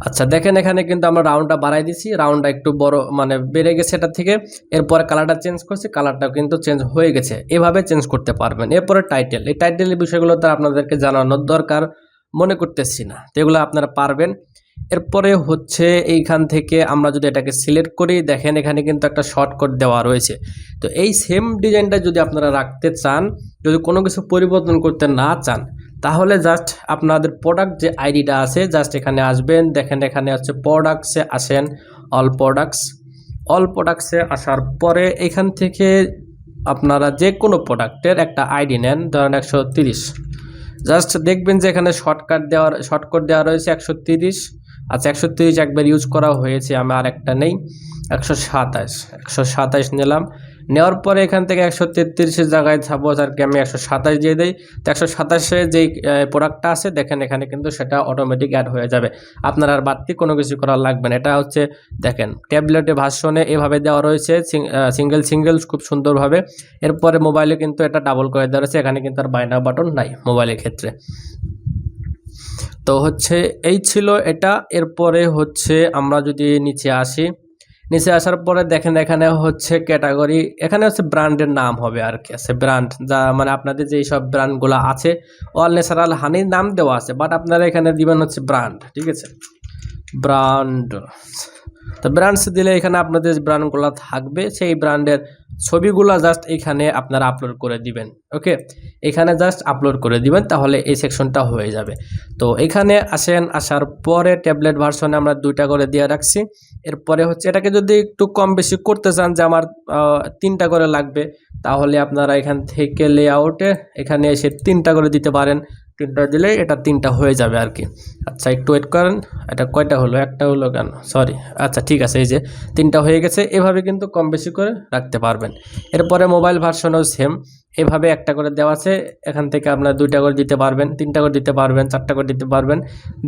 আচ্ছা দেখেন এখানে কিন্তু আমরা রাউন্ডটা বাড়াই দিছি, রাউন্ডটা একটু বড় মানে বেড়ে গেছে এটা থেকে। এরপরে কালারটা চেঞ্জ করছি, কালারটাও কিন্তু চেঞ্জ হয়ে গেছে। এভাবে চেঞ্জ করতে পারবেন। এরপরে টাইটেল, এই টাইটেলের বিষয়গুলো তো আপনাদেরকে জানানোর দরকার মনে করতেছি না, তো এগুলো আপনারা পারবেন। এরপরে হচ্ছে এইখান থেকে আমরা যদি এটাকে সিলেক্ট করি, দেখেন এখানে কিন্তু একটা শর্টকাট দেওয়া রয়েছে। তো এই সেম ডিজাইনটা যদি আপনারা রাখতে চান, যদি কোনো কিছু পরিবর্তন করতে না চান, তাহলে জাস্ট আপনাদের প্রোডাক্ট যে আইডিটা আছে জাস্ট এখানে আসবেন। দেখেন এখানে হচ্ছে প্রোডাক্টসে আসেন, অল প্রোডাক্টসে আসার পরে এখান থেকে আপনারা যে কোনো প্রোডাক্টের একটা আইডি নেন, ধরেন 130। জাস্ট দেখবেন যে এখানে শর্টকাট দেওয়া রয়েছে 130। আচ্ছা 130 একবার ইউজ করা হয়েছে, আমি আর একটা নেই 127 নিলাম। নেওয়ার পরে এখান থেকে 133-এর জায়গায় সাপোজ আর কি আমি 127 দিয়ে দিই। তো 127-এ যেই প্রোডাক্টটা আছে দেখেন এখানে কিন্তু সেটা অটোমেটিক অ্যাড হয়ে যাবে, আপনার আর বাড়তি কোনো কিছু করা লাগবে না। এটা হচ্ছে দেখেন ট্যাবলেটে ভার্সনে এভাবে দেওয়া রয়েছে সিঙ্গেল খুব সুন্দরভাবে। এরপরে মোবাইলে কিন্তু এটা ডাবল করে দেওয়া রয়েছে, এখানে কিন্তু আর বাইনা বাটন নাই মোবাইলের ক্ষেত্রে। তো হচ্ছে এই ছিল এটা। এরপরে হচ্ছে আমরা যদি নিচে আসি, নিচে আসার পরে দেখেন এখানে হচ্ছে ক্যাটাগরি, এখানে হচ্ছে ব্র্যান্ডের নাম হবে আর কি আছে ব্র্যান্ড, যা মানে আপনাদের যেই সব ব্র্যান্ডগুলো আছে অল ন্যাচারাল হানির নাম দেওয়া আছে, বাট আপনারা এখানে দিবেন হচ্ছে ব্র্যান্ড, ঠিক আছে ব্র্যান্ড। তো ব্র্যান্ডস দিলে এখানে আপনাদের যে ব্র্যান্ডগুলো থাকবে সেই ব্র্যান্ডের ছবিগুলো জাস্ট এখানে আপনারা আপলোড করে দিবেন। ওকে, এখানে জাস্ট আপলোড করে দিবেন, তাহলে এই সেকশনটা হয়ে যাবে। তো এখানে আসেন, আসার পরে ট্যাবলেট ভার্সনে আমরা 2টা করে দিয়ে রাখছি। এরপরে হচ্ছে এটাকে যদি একটু কম বেশি করতে চান, যে আমার 3টা করে লাগবে, তাহলে আপনারা এখান থেকে লেআউটে এখানে এসে 3টা করে দিতে পারেন। 3টা দিলে এটা 3টা হয়ে যাবে আর কি। আচ্ছা একটু ওয়েট করেন, এটা কয়টা হলো, একটা হলো কেন, সরি। আচ্ছা ঠিক আছে, এই যে 3টা হয়ে গেছে। এভাবে কিন্তু কম বেশি করে রাখতে পারবেন। এরপরে মোবাইল ভার্সনেও সেম এভাবে একটা করে দেওয়া আছে, এখান থেকে আপনার 2টা করে দিতে পারবেন, 3টা করে দিতে পারবেন, 4টা করে দিতে পারবেন,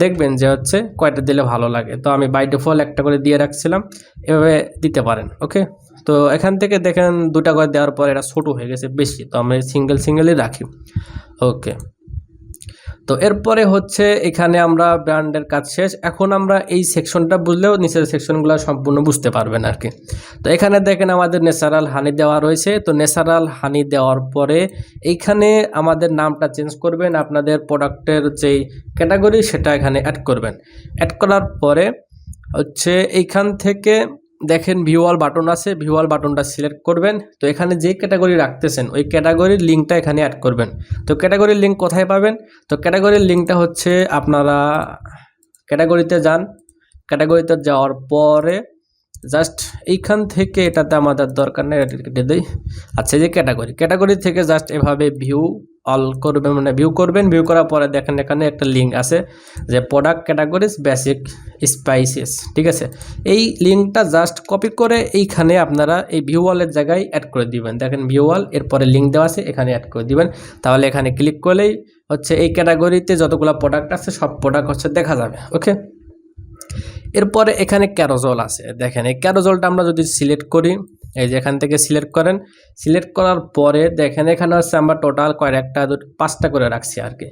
দেখবেন যে হচ্ছে কয়টা দিলে ভালো লাগে। তো আমি বাই ডিফল্ট একটা করে দিয়ে রাখছিলাম, এভাবে দিতে পারেন। ওকে, তো এখান থেকে দেখেন 2টা করে দেওয়ার পর এটা ছোটো হয়ে গেছে বেশি, তো আমি সিঙ্গেলই রাখি। ওকে, তো এরপরে হচ্ছে এখানে আমরা ব্র্যান্ডের কাজ শেষ। এখন আমরা এই সেকশনটা বুঝলেও নিচের সেকশনগুলো সম্পূর্ণ বুঝতে পারবেন আর কি। তো এখানে দেখেন আমাদের ন্যাচারাল হানি দেওয়া রয়েছে। তো ন্যাচারাল হানি দেওয়ার পরে এইখানে আমাদের নামটা চেঞ্জ করবেন, আপনাদের প্রোডাক্টের যেই ক্যাটাগরি সেটা এখানে অ্যাড করবেন। অ্যাড করার পরে হচ্ছে এইখান থেকে দেখেন ভিউয়াল বাটন আছে, ভিউয়াল বাটনটা সিলেক্ট করবেন। তো এখানে যে ক্যাটাগরি রাখতেছেন ওই ক্যাটাগরির লিঙ্কটা এখানে অ্যাড করবেন। তো ক্যাটাগরির লিঙ্ক কোথায় পাবেন? তো ক্যাটাগরির লিঙ্কটা হচ্ছে আপনারা ক্যাটাগরিতে যান, ক্যাটাগরিতে যাওয়ার পরে জাস্ট এইখান থেকে, এটাতে আমাদের দরকার নেই, এটা কেটে দিই। আচ্ছা এই যে ক্যাটাগরি থেকে জাস্ট এভাবে ভিউ অল করবেন, মানে ভিউ করবেন। ভিউ করার পরে দেখেন এখানে একটা লিঙ্ক আছে যে প্রোডাক্ট ক্যাটাগরিজ বেসিক স্পাইসেস, ঠিক আছে। এই লিঙ্কটা জাস্ট কপি করে এইখানে আপনারা এই ভিউ ওয়ালের জায়গায় অ্যাড করে দিবেন। দেখেন ভিউ ওয়াল, এরপরে লিঙ্ক দেওয়া আছে, এখানে অ্যাড করে দিবেন। তাহলে এখানে ক্লিক করলেই হচ্ছে এই ক্যাটাগরিতে যতগুলো প্রোডাক্ট আছে সব প্রোডাক্ট হচ্ছে দেখা যাবে। ওকে, এরপরে এখানে ক্যারোজল আছে, দেখেন এই ক্যারোজলটা আমরা যদি সিলেক্ট করি, এই যে এখান থেকে সিলেক্ট করেন। সিলেক্ট করার পরে দেখেন এখানে হচ্ছে আমরা টোটাল কয়েকটা 5টা করে রাখছি আর কি।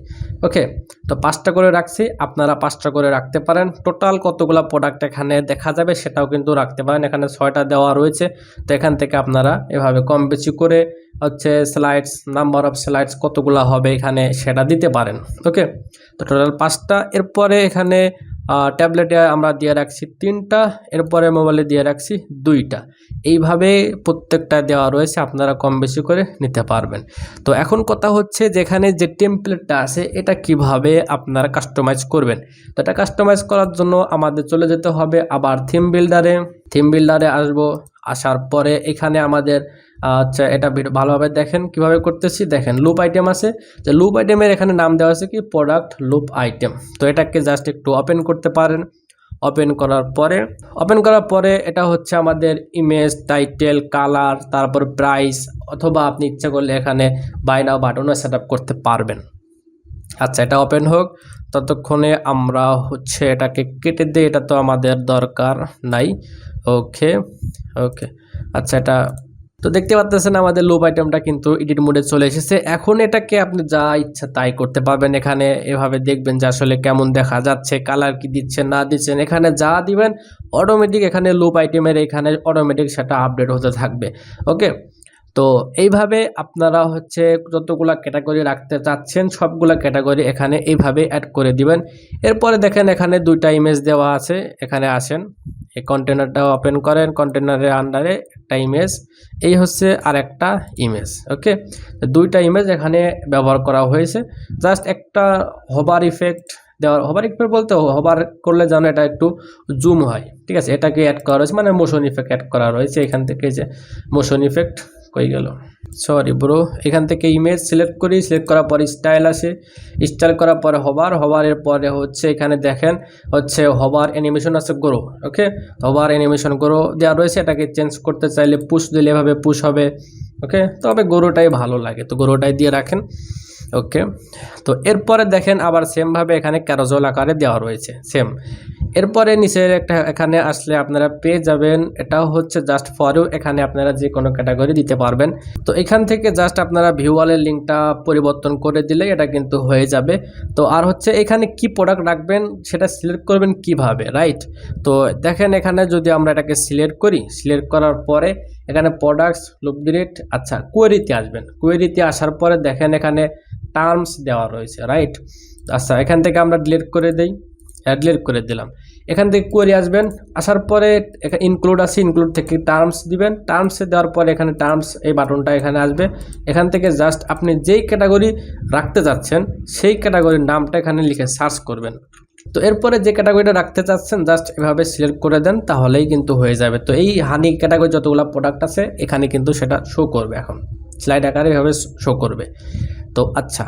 ওকে, তো 5টা করে রাখছি, আপনারা 5টা করে রাখতে পারেন। টোটাল কতগুলো প্রোডাক্ট এখানে দেখা যাবে সেটাও কিন্তু রাখতে পারেন। এখানে 6টা দেওয়া রয়েছে, তো এখান থেকে আপনারা এভাবে কম বেশি করে হচ্ছে স্লাইডস, নাম্বার অফ স্লাইডস কতগুলো হবে এখানে সেটা দিতে পারেন। ওকে, তো টোটাল 5টা। এরপরে এখানে ট্যাবলেটে আমরা দিয়ে রাখছি 3টা, এরপরে মোবাইলে দিয়ে রাখছি 2টা। এইভাবে প্রত্যেকটা দেওয়া রয়েছে, আপনারা কম বেশি করে নিতে পারবেন। তো এখন কথা হচ্ছে যেখানে যে টেমপ্লেটটা আছে এটা কিভাবে আপনারা কাস্টমাইজ করবেন। তো এটা কাস্টমাইজ করার জন্য আমাদের চলে যেতে হবে আবার থিম বিল্ডারে আসবো। আসার পরে এখানে আমাদের আচ্ছা, এটা ভালোভাবে দেখেন কিভাবে করতেছি। দেখেন লুপ আইটেম আছে, যে লুপ আইটেমের এখানে নাম দেওয়া আছে কি প্রোডাক্ট লুপ আইটেম। তো এটাকে জাস্ট একটু ওপেন করতে পারেন। ওপেন করার পরে এটা হচ্ছে আমাদের ইমেজ, টাইটেল, কালার, তারপর প্রাইস, অথবা আপনি ইচ্ছা করলে এখানে বাই নাও বাটনও সেট আপ করতে পারবেন। আচ্ছা, এটা ওপেন হোক, ততক্ষণে আমরা হচ্ছে এটাকে কেটে দিই, এটা তো আমাদের দরকার নাই। ওকে, আচ্ছা, এটা তো দেখতে পাচ্ছেন আমাদের লুপ আইটেমটা কিন্তু এডিট মোডে চলে এসেছে। এখন এটাকে আপনি যা ইচ্ছা তাই করতে পারবেন। এখানে এভাবে দেখবেন যে আসলে কেমন দেখা যাচ্ছে, কালার কি দিচ্ছেন না দিচ্ছেন, এখানে যা দিবেন অটোমেটিক এখানে লুপ আইটেমের এখানে অটোমেটিক সেটা আপডেট হতে থাকবে। ওকে, তো এইভাবে আপনারা হচ্ছে যতগুলা ক্যাটাগরি রাখতে চাচ্ছেন সবগুলা ক্যাটাগরি এখানে এইভাবে অ্যাড করে দিবেন। এরপরে দেখেন এখানে 2টা ইমেজ দেওয়া আছে, এখানে আসেন, এই কন্টেনারটা ওপেন করেন, কন্টেনারের আন্ডারে একটা ইমেজ, এই হচ্ছে আর একটা ইমেজ। ওকে, 2টা ইমেজ এখানে ব্যবহার করা হয়েছে। জাস্ট একটা হবার ইফেক্ট দেওয়ার, হবার ইফেক্ট বলতে হবার করলে যেন এটা একটু জুম হয়, ঠিক আছে, এটাকে অ্যাড করা রয়েছে, মানে মোশন ইফেক্ট অ্যাড করা রয়েছে এখান থেকে। যে মোশন ইফেক্ট কই গেল, সরি ব্রো, এখান থেকে ইমেজ সিলেক্ট করি, সিলেক্ট করার পরে স্টাইল আসে, স্টাইল করার পরে হবারের পরে হচ্ছে এখানে দেখেন হচ্ছে হবার অ্যানিমেশন আছে গ্রো। ওকে, হবার অ্যানিমেশন গ্রো দেওয়া রয়েছে, এটাকে চেঞ্জ করতে চাইলে পুশ দিলে এভাবে পুশ হবে। ওকে, তবে গ্রোটাই ভালো লাগে, তো গ্রোটাই দিয়ে রাখেন। ওকে, তো এরপরে দেখেন আবার সেমভাবে এখানে ক্যারোজল আকারে দেওয়া রয়েছে সেম। এরপরে নিচের একটা এখানে আসলে আপনারা পেয়ে যাবেন, এটাও হচ্ছে জাস্ট ফর ইউ, এখানে আপনারা যে কোনো ক্যাটাগরি দিতে পারবেন। তো এখান থেকে জাস্ট আপনারা ভিউয়ালের লিঙ্কটা পরিবর্তন করে দিলে এটা কিন্তু হয়ে যাবে। তো আর হচ্ছে এখানে কি প্রোডাক্ট রাখবেন সেটা সিলেক্ট করবেন কিভাবে, রাইট। তো দেখেন এখানে যদি আমরা এটাকে সিলেক্ট করি, সিলেক্ট করার পরে এখানে প্রোডাক্টস লুপ গ্রিড, আচ্ছা কোয়েরিতে আসবেন। কোয়েরিতে আসার পরে দেখেন এখানে টার্মস দেওয়া রয়েছে, রাইট। আচ্ছা, এখান থেকে আমরা ডিলিট করে দেই, ডিলিট করে দিলাম। এখান থেকে কোয়েরি আসবেন, আসার পরে এখানে ইনক্লুড আছে, ইনক্লুড থেকে টার্মস দিবেন। টার্মসে দেওয়ার পরে এখানে টার্মস এই বাটনটা এখানে আসবে। এখান থেকে জাস্ট আপনি যেই ক্যাটাগরি রাখতে যাচ্ছেন সেই ক্যাটাগরির নামটা এখানে লিখে সার্চ করবেন। তো এরপরে যে ক্যাটাগরিটা রাখতে চাচ্ছেন জাস্ট এভাবে সিলেক্ট করে দেন, তাহলেই কিন্তু হয়ে যাবে। তো এই হানি ক্যাটাগরি যতগুলো প্রোডাক্ট আছে এখানে কিন্তু সেটা শো করবে, এখন স্লাইড আকারে এভাবে শো করবে। তো আচ্ছা,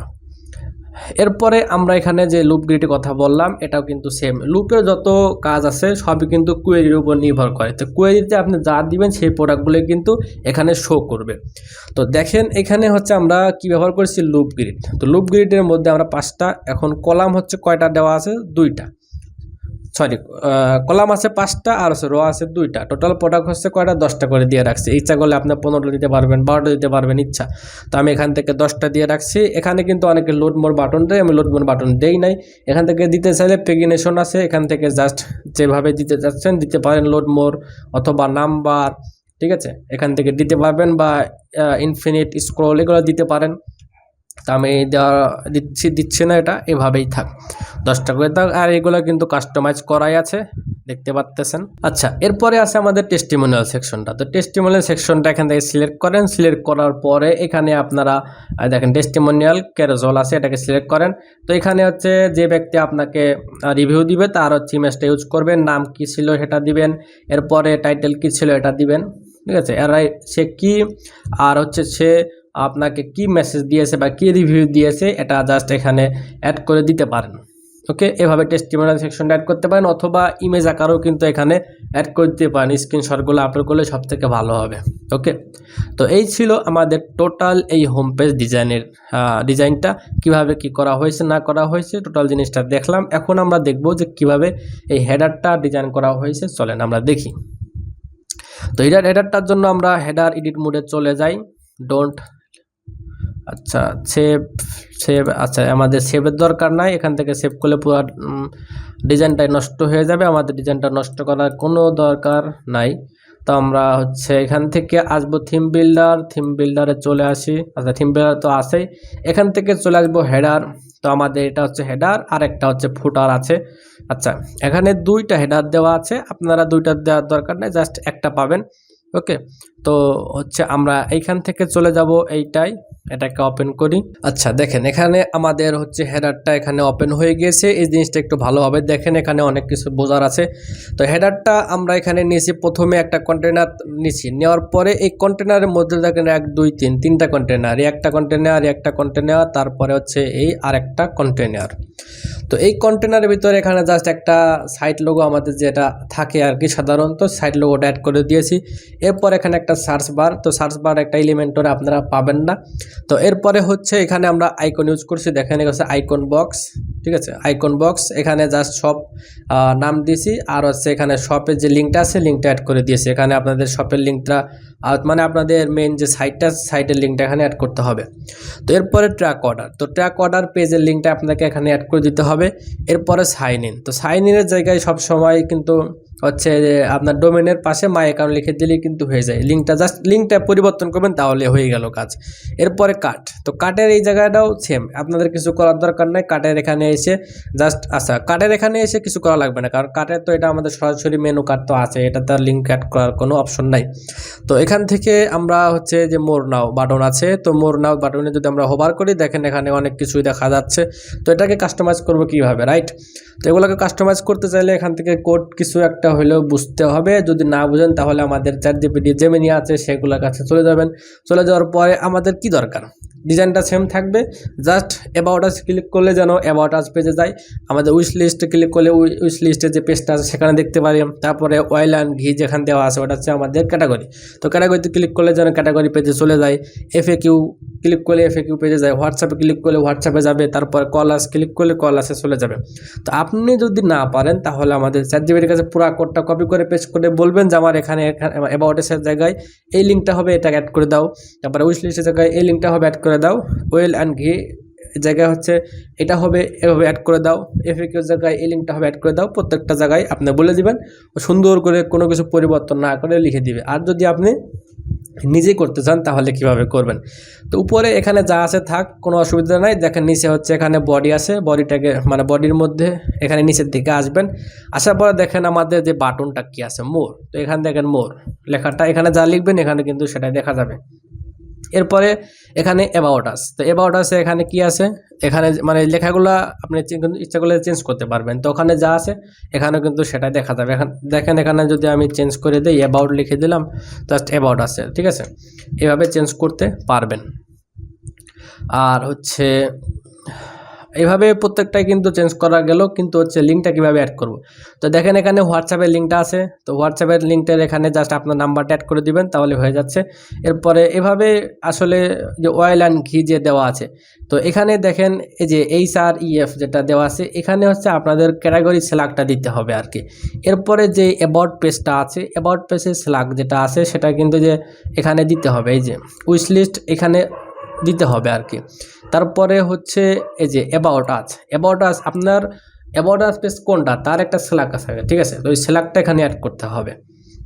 এরপরে আমরা এখানে যে লুপ গ্রিডের কথা বললাম এটাও কিন্তু সেম। লুপের যত কাজ আছে সবই কিন্তু কোয়েরির উপর নির্ভর করে। তো কোয়েরিতে আপনি যা দিবেন সেই প্রোডাক্টগুলো কিন্তু এখানে শো করবে। তো দেখেন এখানে হচ্ছে আমরা কি ব্যবহার করছি, লুপ গ্রিড। তো লুপ গ্রিডের মধ্যে আমরা 5টা, এখন কলাম হচ্ছে কয়টা দেওয়া আছে, 2টা, সরি কলাম আছে 5টা আর রো আছে 2টা। টোটাল প্রোডাক্ট হচ্ছে কয়টা, 10টা করে দিয়ে রাখছি। ইচ্ছা করলে আপনি 15টা দিতে পারবেন, 12টা দিতে পারবেন ইচ্ছা। তো আমি এখান থেকে 10টা দিয়ে রাখছি। এখানে কিন্তু অনেকে লোড মোর বাটন দেয়, আমি লোড মোর বাটন দেই নাই। এখান থেকে দিতে চাইলে পেগিনেশন আছে, এখান থেকে জাস্ট যেভাবে দিতে চাচ্ছেন দিতে পারেন, লোড মোর অথবা নাম্বার, ঠিক আছে, এখান থেকে দিতে পারবেন, বা ইনফিনিট স্ক্রল এগুলো দিতে পারেন। তা আমি দিচ্ছি না, এটা এভাবেই থাক, 10টা করে থাক। আর এগুলো কিন্তু কাস্টমাইজ করাই আছে, দেখতে পাচ্ছেন। আচ্ছা, এরপরে আছে আমাদের টেস্টিমোনিয়াল সেকশনটা। তো টেস্টিমোনিয়াল সেকশনটা এখান থেকে সিলেক্ট করেন। সিলেক্ট করার পরে এখানে আপনারা দেখেন টেস্টিমোনিয়াল ক্যারোজল আছে, এটাকে সিলেক্ট করেন। তো এখানে হচ্ছে যে ব্যক্তি আপনাকে রিভিউ দিবে তার হচ্ছে ইমেজটা ইউজ করবেন, নাম কি ছিল সেটা দিবেন, এরপরে টাইটেল কি ছিল এটা দিবেন, ঠিক আছে। আর সে কি আর হচ্ছে সে আপনাকে কি মেসেজ দিয়েছে বা কি রিভিউ দিয়েছে এটা জাস্ট এখানে অ্যাড করে দিতে পারেন। ওকে, এভাবে টেস্টিমোনিয়াল সেকশনটা অ্যাড করতে পারেন, অথবা ইমেজ আকারেও কিন্তু এখানে অ্যাড করে দিতে পারেন। স্ক্রিনশটগুলো আপলোড করলে সব থেকে ভালো হবে। ওকে, তো এই ছিল আমাদের টোটাল এই হোম পেজ ডিজাইনটা কিভাবে কি করা হয়েছে না করা হয়েছে, টোটাল জিনিসটা দেখলাম। এখন আমরা দেখব যে কিভাবে এই হেডারটা ডিজাইন করা হয়েছে, চলেন আমরা দেখি। তো হেডারটার জন্য আমরা হেডার এডিট মোডে চলে যাই, ডোন্ট, আচ্ছা সেভ আচ্ছা আমাদের সেভের দরকার নাই, এখান থেকে সেভ করলে পুরো ডিজাইনটাই নষ্ট হয়ে যাবে, আমাদের ডিজাইনটা নষ্ট করার কোনো দরকার নাই। তো আমরা হচ্ছে এখান থেকে আসবো থিম বিল্ডারে চলে আসি, আচ্ছা থিম বিল্ডার তো আছেই, এখান থেকে চলে আসবো হেডার। তো আমাদের এটা হচ্ছে হেডার আর একটা হচ্ছে ফুটার আছে। আচ্ছা এখানে দুইটা হেডার দেওয়া আছে, আপনারা দুইটা দেওয়ার দরকার নেই, জাস্ট একটা পাবেন। ওকে, তো হচ্ছে আমরা এইখান থেকে চলে যাব এইটাই, এটাকে ওপেন করি। আচ্ছা দেখেন এখানে আমাদের হচ্ছে হেডারটা এখানে ওপেন হয়ে গিয়েছে, এই জিনিসটা একটু ভালোভাবে দেখেন, এখানে অনেক কিছু বোঝার আছে। তো হেডারটা আমরা এখানে নিয়েছি, প্রথমে একটা কন্টেনার নিয়েছি, নেওয়ার পরে এই কন্টেনারের মধ্যে দেখেন 1 2 3 তিনটা কন্টেনার, একটা কন্টেনার তারপরে হচ্ছে এই আরেকটা কন্টেনার। তো এই কন্টেনারের ভিতরে এখানে জাস্ট একটা সাইট লোগো আমাদের যেটা থাকে আর কি, সাধারণত সাইট লোগোটা অ্যাড করে দিয়েছি। এরপর এখানে একটা সার্চ বার, তো সার্চ বার একটা এলিমেন্টরে আপনারা পাবেন না। তো এরপরে হচ্ছে এখানে আমরা আইকন ইউজ করছি, দেখেন হচ্ছে আইকন বক্স, ঠিক আছে, আইকন বক্স এখানে জাস্ট শপ নাম দিয়েছি, আর হচ্ছে এখানে শপের যে লিঙ্কটা আছে লিঙ্কটা অ্যাড করে দিয়েছি, এখানে আপনাদের শপের লিঙ্কটা মানে আপনাদের মেইন যে সাইটের লিঙ্কটা এখানে অ্যাড করতে হবে। তো এরপরে ট্র্যাক অর্ডার, তো ট্র্যাক অর্ডার পেজের লিঙ্কটা আপনাকে এখানে অ্যাড করে দিতে হবে। এরপরে সাইন ইন, তো সাইন ইনের জায়গায় সব সময় কিন্তু হচ্ছে যে আপনার ডোমেনের পাশে মাই অ্যাকাউন্ট লিখে দিলেই কিন্তু হয়ে যায়, লিঙ্কটা পরিবর্তন করবেন তাহলে হয়ে গেল কাজ। এরপরে কাট, তো কাটের এই জায়গাটাও সেম, আপনাদের কিছু করার দরকার নাই, কাটের এখানে এসে জাস্ট আচ্ছা কাটের এখানে এসে কিছু করা লাগবে না, কারণ কাটের তো এটা আমাদের সরাসরি মেনু কার্ড তো আছে, এটা তার লিঙ্ক অ্যাড করার কোনো অপশন নাই। তো এখান থেকে আমরা হচ্ছে যে মোর নাও বাটন আছে, তো মোর নাও বাটনে যদি আমরা হোভার করি দেখেন এখানে অনেক কিছুই দেখা যাচ্ছে। তো এটাকে কাস্টমাইজ করবো কীভাবে, রাইট? তো এগুলোকে কাস্টমাইজ করতে চাইলে এখান থেকে কোড কিছু একটা হলেও বুঝতে হবে, যদি না বুঝেন তাহলে আমাদের ChatGPT জেমিনি আছে সেগুলোর কাছে চলে যাবেন। চলে যাওয়ার পরে আমাদের কি দরকার, ডিজাইনটা সেম থাকবে, জাস্ট অ্যাবাউট আস ক্লিক করলে যেন অ্যাবাউট আস পেজে যায়, আমাদের উইশ লিস্টে ক্লিক করলে উইশ লিস্টের যে পেজটা আছে সেখানে দেখতে পারি। তারপরে অয়েল অ্যান্ড ঘি যেখানে দেওয়া আছে ওটা হচ্ছে আমাদের ক্যাটাগরি, তো ক্যাটাগরিতে ক্লিক করলে যেন ক্যাটাগরি পেজে চলে যায়। FAQ ক্লিক করলে FAQ পেজে যায়, হোয়াটসঅ্যাপে ক্লিক করলে হোয়াটসঅ্যাপে যাবে, তারপর কল আস ক্লিক করলে কল আসে চলে যাবে। তো আপনি যদি না পারেন তাহলে আমাদের ChatGPT কাছে পুরো কোডটা কপি করে পেস্ট করে বলবেন যে আমার এখানে অ্যাবাউট এর জায়গায় এই লিঙ্কটা হবে, এটা অ্যাড করে দাও, তারপরে উইশ লিস্টের জায়গায় এই লিঙ্কটা হবে, অ্যাড করে দাও, ওয়েল অ্যান্ড ঘি জায়গায় হচ্ছে এটা হবে, এভাবে অ্যাড করে দাও, FAQ জায়গায় এই লিঙ্কটা হবে, অ্যাড করে দাও, প্রত্যেকটা জায়গায় আপনি বলে দিবেন, সুন্দর করে কোনো কিছু পরিবর্তন না করে লিখে দিবে। আর যদি আপনি নিজেই করতে চান তাহলে কিভাবে করবেন, তো উপরে এখানে যা আছে থাক, কোনো অসুবিধা নাই। দেখেন নিচে হচ্ছে এখানে বডি আছে, বডিটাকে মানে বডির মধ্যে এখানে নিচের দিকে আসবেন, আসার পরে দেখেন আমাদের যে বাটনটা কি আছে মোর, তো এখানে দেখেন মোর লেখাটা, এখানে যা লিখবেন এখানে কিন্তু সেটাই দেখা যাবে। এরপরে এখানে অ্যাবাউট আস, তো অ্যাবাউট আসে এখানে কি আছে, এখানে মানে লেখাগুলো আপনি ইচ্ছা করলে চেঞ্জ করতে পারবেন, তো ওখানে যা আছে এখানে কিন্তু সেটাই দেখা যাবে। দেখেন এখানে যদি আমি চেঞ্জ করে দিই, অ্যাবাউট লিখে দিলাম, জাস্ট অ্যাবাউট আছে, ঠিক আছে, এভাবে চেঞ্জ করতে পারবেন। আর হচ্ছে এইভাবে প্রত্যেকটাই কিন্তু চেঞ্জ করা গেল, কিন্তু হচ্ছে লিঙ্কটা কীভাবে অ্যাড করব, তো দেখেন এখানে হোয়াটসঅ্যাপের লিঙ্কটা আছে, তো হোয়াটসঅ্যাপের লিঙ্কটার এখানে জাস্ট আপনার নাম্বারটা অ্যাড করে দিবেন তাহলে হয়ে যাচ্ছে। এরপরে এভাবে আসলে যে অয়েল অ্যান্ড ঘি যে দেওয়া আছে, তো এখানে দেখেন এই যে HREF যেটা দেওয়া আছে, এখানে হচ্ছে আপনাদের ক্যাটাগরি সিলেক্টটা দিতে হবে আর কি। এরপরে যে অ্যাবাউট পেজটা আছে, অ্যাবাউট পেজের সিলেক্ট যেটা আছে সেটা কিন্তু যে এখানে দিতে হবে, এই যে উইশ লিস্ট এখানে দিতে হবে আর কি। তারপরে হচ্ছে এই যে অ্যাবাউট আস আপনার অ্যাবাউট আস পেজ কোনটা তার একটা সিলেক্ট আছে, ঠিক আছে, তো ওই সিলেক্টটা এখানে অ্যাড করতে হবে।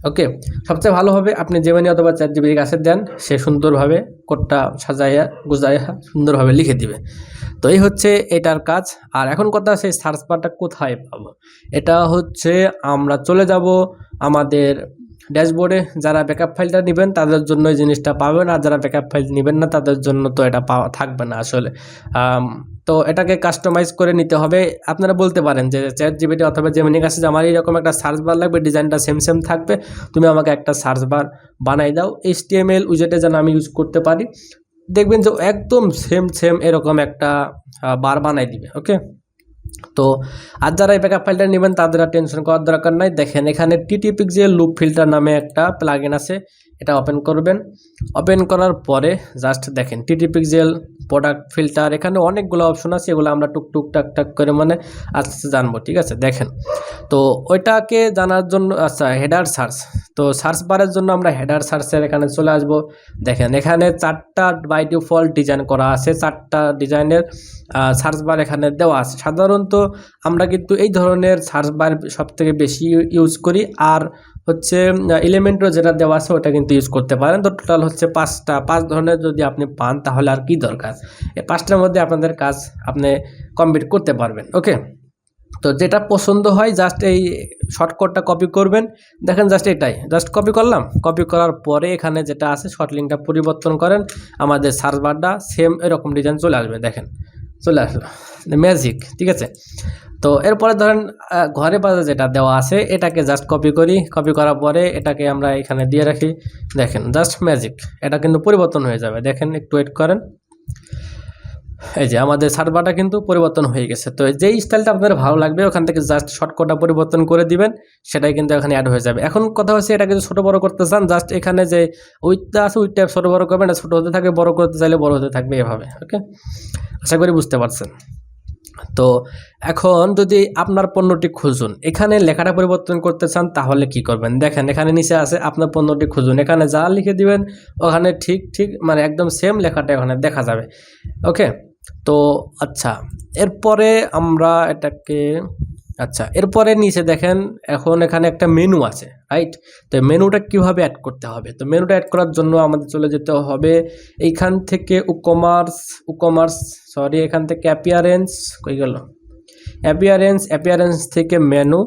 ওকে, সবচেয়ে ভালো হবে আপনি জেমিনি অথবা ChatGPT কাছে দেন, সে সুন্দরভাবে কোডটা সাজাইয়া গুজাইয়া সুন্দরভাবে লিখে দিবে। তো এই হচ্ছে এটার কাজ। আর এখন কথা সেই সার্চ বারটা কোথায় পাবো, এটা হচ্ছে আমরা চলে যাব আমাদের ড্যাশবোর্ডে, যারা ব্যাকআপ ফাইলটা নেবেন তাদের জন্য এই জিনিসটা পাবেন, আর যারা ব্যাকআপ ফাইল নেবেন না তাদের জন্য তো এটা পাওয়া থাকবে না আসলে। তো এটাকে কাস্টমাইজ করে নিতে হবে। আপনারা বলতে পারেন যে ChatGPT অথবা জেমিনির কাছে যে আমার এইরকম একটা সার্চ বার লাগবে, ডিজাইনটা সেম থাকবে, তুমি আমাকে একটা সার্চ বার বানাই দাও, HTML উইজেটে যেন আমি ইউজ করতে পারি, দেখবেন যে একদম সেম এরকম একটা বার বানাই দিবে। ওকে, তো আর যারা এই ব্যাকআপ ফাইলটা নেবেন তাদের আর টেনশন করার দরকার নাই। দেখেন এখানে TTPixel লুপ ফিল্টার নামে একটা প্লাগইন আছে, এটা ওপেন করবেন। ওপেন করার পরে জাস্ট দেখেন টিটি পিক্সেল, প্রোডাক্ট ফিল্টার, এখানে অনেকগুলো অপশন আছে, এগুলো আমরা টুকটুক টাক টাক করে মানে আস্তে জানবো, ঠিক আছে। দেখেন তো ওইটাকে জানার জন্য আচ্ছা হেডার সার্চ, তো সার্চ বারের জন্য আমরা হেডার সার্চের এখানে চলে আসব। দেখেন এখানে 4টা বাই ডিফল্ট ডিজাইন করা আছে, 4টা ডিজাইনের সার্চ বার এখানে দেওয়া আছে। সাধারণত আমরা কিন্তু এই ধরনের সার্চ বার সবথেকে বেশি ইউজ করি, আর হচ্ছে এলিমেন্টও যেটা দেওয়া আছে ওটা কিন্তু ইউজ করতে পারেন। তো টোটাল হচ্ছে 5 ধরনের যদি আপনি পান তাহলে আর কি দরকার, এই 5টার মধ্যে আপনাদের কাজ আপনি কমপ্লিট করতে পারবেন। ওকে, তো যেটা পছন্দ হয় জাস্ট এই শর্টকাটটা কপি করবেন। দেখেন জাস্ট এটাই, জাস্ট কপি করলাম। কপি করার পরে এখানে যেটা আছে শর্ট লিঙ্কটা পরিবর্তন করেন, আমাদের সার্চ বারটা সেম এরকম ডিজাইন চলে আসবে। দেখেন চলে আসলো, ম্যাজিক, ঠিক আছে। তো এরপরে ধরেন ঘরে বাজার যেটা দেওয়া আছে এটাকে জাস্ট কপি করি, কপি করার পরে এটাকে আমরা এখানে দিয়ে রাখি। দেখেন জাস্ট ম্যাজিক, এটা কিন্তু পরিবর্তন হয়ে যাবে। দেখেন একটু ওয়েট করেন, এই যে আমাদের সার্ভারটা কিন্তু পরিবর্তন হয়ে গেছে। তো যেই স্টাইলটা আপনাদের ভালো লাগবে ওখান থেকে জাস্ট শর্টকাটটা পরিবর্তন করে দিবেন, সেটাই কিন্তু এখানে অ্যাড হয়ে যাবে। এখন কথা হচ্ছে এটা কিন্তু ছোটো বড় করতে চান, জাস্ট এখানে যে উইথটা আছে উইথটা ছোটো বড় করবেন, এটা ছোটো হতে থাকবে, বড় করতে চাইলে বড় হতে থাকবে এভাবে। ওকে, আশা করি বুঝতে পারছেন। তো এখন যদি আপনার পণ্যটি খুঁজুন, এখানে লেখাটা পরিবর্তন করতে চান তাহলে কি করবেন, দেখেন এখানে নিচে আছে আপনার পণ্যটি খুঁজুন, এখানে যা লিখে দিবেন ওখানে ঠিক মানে একদম সেম লেখাটা ওখানে দেখা যাবে। ওকে, তো আচ্ছা এরপরে আমরা এটাকে এরপরে নিচে দেখেন এখন এখানে একটা মেনু আছে, রাইট। তো মেনুটা কিভাবে অ্যাড করতে হবে, তো মেনুটা অ্যাড করার জন্য আমাদের চলে যেতে হবে এইখান থেকে উকমার্স সরি এখান থেকে অ্যাপিয়ারেন্স, কই গেল অ্যাপিয়ারেন্স থেকে মেনু।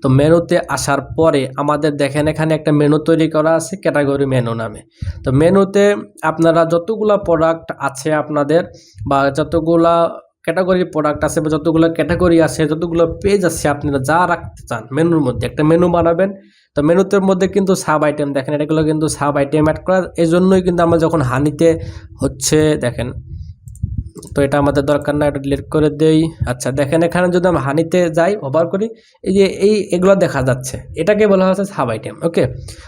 তো মেনুতে আসার পরে আমাদের দেখেন এখানে একটা মেনু তৈরি করা আছে ক্যাটাগরি মেনু নামে। তো মেনুতে আপনারা যতগুলা প্রোডাক্ট আছে আপনাদের, বা যতগুলা ক্যাটাগরি প্রোডাক্ট আছে, বা যতগুলো ক্যাটাগরি আছে, যতগুলো পেজ আছে, আপনারা যা রাখতে চান মেনুর মধ্যে একটা মেনু বানাবেন। তো মেনুতের মধ্যে কিন্তু সাব আইটেম, দেখেন এটাগুলো কিন্তু সাব আইটেম অ্যাড করার, এই জন্যই কিন্তু আমরা যখন হানিতে হচ্ছে দেখেন, তো এটা আমাদের দরকার না, এটা ডিলিট করে দেই। আচ্ছা দেখেন এখানে যদি আমি হানিতে যাই ওভার করি, এই যে এগুলো দেখা যাচ্ছে, এটাকে বলা হচ্ছে সাব আইটেম। ওকে,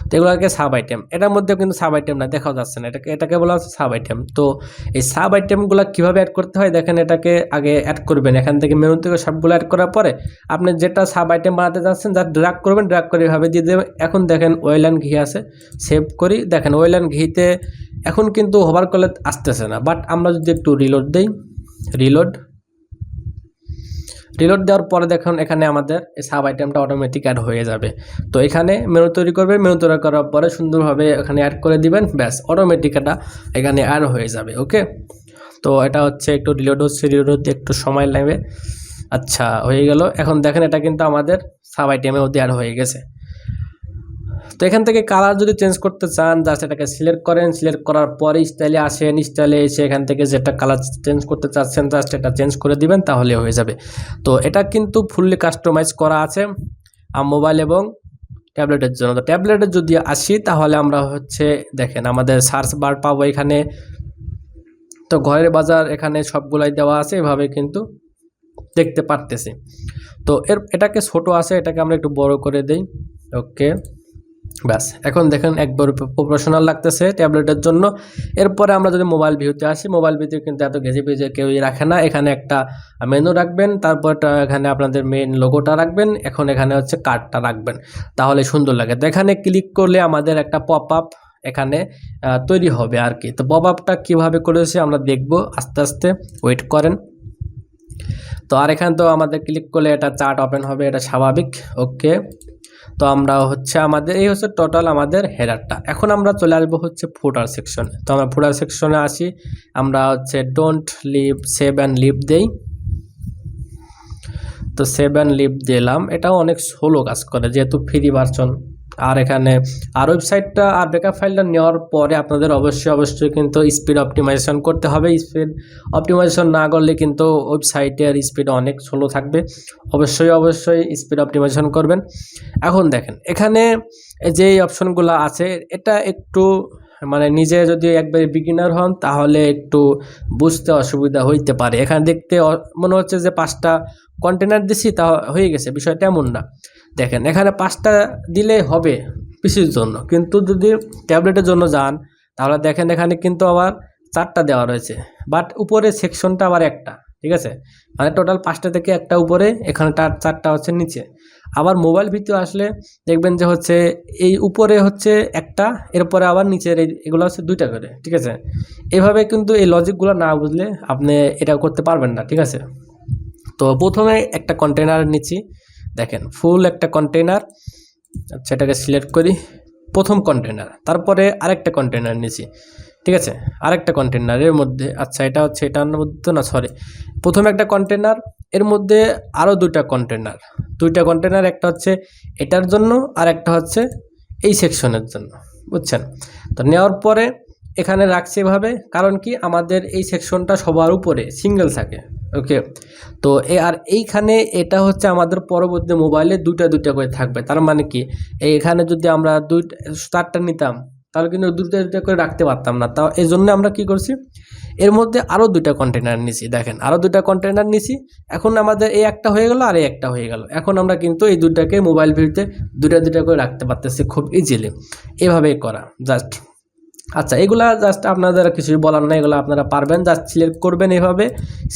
তো এগুলোকে সাব আইটেম, এটার মধ্যে কিন্তু সাব আইটেম না, দেখা যাচ্ছে না, এটাকে বলা হচ্ছে সাব আইটেম। তো এই সাব আইটেমগুলো কীভাবে অ্যাড করতে হয়, দেখেন এটাকে আগে অ্যাড করবেন, এখান থেকে মেনু থেকে সবগুলো অ্যাড করার পরে আপনি যেটা সাব আইটেম বানাতে যাচ্ছেন যা ড্র্যাগ করবেন, ড্র্যাগ করে এভাবে দিয়ে দেবেন। এখন দেখেন অয়েল অ্যান্ড ঘি আছে, সেভ করি। দেখেন অয়েল অ্যান্ড ঘিতে এখন কিন্তু হোভার করলে আসতেছে না, বাট আমরা যদি একটু রিলোড দেই, রিলোড দেওয়ার পরে দেখুন এখানে আমাদের এই সাব আইটেমটা অটোমেটিক অ্যাড হয়ে যাবে। তো এখানে মেনু তৈরি করবে, মেনু তৈরি করার পরে সুন্দরভাবে এখানে অ্যাড করে দিবেন, ব্যাস অটোমেটিক এটা এখানে অ্যাড হয়ে যাবে। ওকে, তো এটা হচ্ছে একটু রিলোড হচ্ছে, রিলোড হতে একটু সময় লাগবে। আচ্ছা হয়ে গেল, এখন দেখেন এটা কিন্তু আমাদের সাব আইটেমের মধ্যে অ্যাড হয়ে গেছে। তো এখান থেকে কালার যদি চেঞ্জ করতে চান জাস্ট এটাকে সিলেক্ট করেন, সিলেক্ট করার পরে স্টাইলে আসেন, স্টাইলে এসে এখান থেকে যেটা কালার চেঞ্জ করতে চাচ্ছেন জাস্ট এটা চেঞ্জ করে দিবেন, তাহলে হয়ে যাবে। তো এটা কিন্তু ফুললি কাস্টমাইজ করা আছে মোবাইল এবং ট্যাবলেটের জন্য। তো ট্যাবলেটে যদি আসি তাহলে আমরা হচ্ছে দেখেন আমাদের সার্চ বার পাবো এখানে। তো ঘরের বাজার এখানে সবগুলাই দেওয়া আছে, এভাবে কিন্তু দেখতে পারতেছি। তো এটাকে ছোট আছে, এটাকে আমরা একটু বড় করে দেই। ওকে, ব্যাস এখন দেখেন একবার প্রফেশনাল লাগতেছে ট্যাবলেটের জন্য। এরপরে আমরা যদি মোবাইল ভিউতে আসি, মোবাইল ভিউতে কিন্তু এত ঘেঁজে ভেজে কেউই রাখে না। এখানে একটা মেনু রাখবেন, তারপর এখানে আপনাদের মেইন লোগোটা রাখবেন, এখন এখানে হচ্ছে কার্ডটা রাখবেন, তাহলে সুন্দর লাগে। তো এখানে ক্লিক করলে আমাদের একটা পপ আপ এখানে তৈরি হবে আর কি। তো পপ আপটা কীভাবে করেছে আমরা দেখব আস্তে আস্তে, ওয়েট করেন। তো আর এখানে তো আমাদের ক্লিক করলে এটা চার্ট ওপেন হবে, এটা স্বাভাবিক। ওকে, তো আমরা হচ্ছে আমাদের এই হচ্ছে টোটাল আমাদের হেডারটা। এখন আমরা চলে আসবো হচ্ছে ফুটার সেকশনে। তো আমরা ফুটার সেকশনে আসি, আমরা হচ্ছে don't leave save and leave দেই। তো সেভ অ্যান্ড লিভ দিলাম, এটাও অনেক স্লো কাজ করে যেহেতু ফ্রি ভার্সন। আর এখানে আর ওয়েবসাইটটা আর ব্যাকআপ ফাইলটা নেওয়ার পরে আপনাদের অবশ্যই কিন্তু স্পিড অপটিমাইজেশন করতে হবে। স্পিড অপটিমাইজেশন না করলে কিন্তু ওয়েবসাইটের স্পিড অনেক স্লো থাকবে। অবশ্যই স্পিড অপটিমাইজেশন করবেন। এখন দেখেন এখানে যে অপশনগুলো আছে এটা একটু মানে নিজে যদি একবারে বিগিনার হন তাহলে একটু বুঝতে অসুবিধা হইতে পারে। এখানে দেখতে মনে হচ্ছে যে 5টা কন্টেনার দিছি তা হয়ে গেছে, বিষয়টা এমন না। দেখেন এখানে 5টা দিলে হবে, পিসির জন্য। কিন্তু যদি ট্যাবলেটের জন্য যান তাহলে দেখেন এখানে কিন্তু আবার 4টা দেওয়া রয়েছে, বাট উপরে সেকশনটা আবার একটা, ঠিক আছে, মানে টোটাল 5টা থেকে একটা উপরে, এখানে 4টা হচ্ছে নিচে। আবার মোবাইল ভিতরে আসলে দেখবেন যে হচ্ছে এই উপরে হচ্ছে একটা, এরপরে আবার নিচের এগুলো হচ্ছে 2টা করে, ঠিক আছে। এভাবে কিন্তু এই লজিকগুলো না বুঝলে আপনি এটা করতে পারবেন না, ঠিক আছে। তো প্রথমে একটা কন্টেনার নিচ্ছি, দেখেন ফুল একটা কন্টেনার। আচ্ছা, এটাকে সিলেক্ট করি, প্রথম কন্টেনার। তারপরে আরেকটা কন্টেনার নিচ্ছি, ঠিক আছে, আরেকটা কন্টেনারের মধ্যে, আচ্ছা এটা হচ্ছে এটার মধ্যে না, সরি, প্রথমে একটা কন্টেনার, এর মধ্যে আরও 2টা কন্টেনার, একটা হচ্ছে এটার জন্য আর একটা হচ্ছে এই সেকশনের জন্য, বুঝছেন। তো নেওয়ার পরে এখানে রাখছি এভাবে, কারণ কি আমাদের এই সেকশনটা সবার উপরে সিঙ্গেল থাকে, ওকে। তো আর এইখানে এটা হচ্ছে আমাদের পরবর্তী মোবাইলে 2টা করে থাকবে। তার মানে কি এখানে যদি আমরা 4টা নিতাম তাহলে কিন্তু 2টা করে রাখতে পারতাম না। তাও এই জন্য আমরা কি করছি, এর মধ্যে আরও 2টা কন্টেনার নিছি, দেখেন আরও 2টা কন্টেনার নিছি। এখন আমাদের এই একটা হয়ে গেল আর এই একটা হয়ে গেল। এখন আমরা কিন্তু এই 2টাকে মোবাইল ভিউতে 2টা করে রাখতে পারতেছি খুব ইজিলি, এভাবেই করা জাস্ট। আচ্ছা, এগুলা জাস্ট আপনাদের কিছুই বলার নাই, এগুলো আপনারা পারবেন। জাস্ট সিলেক্ট করবেন, এভাবে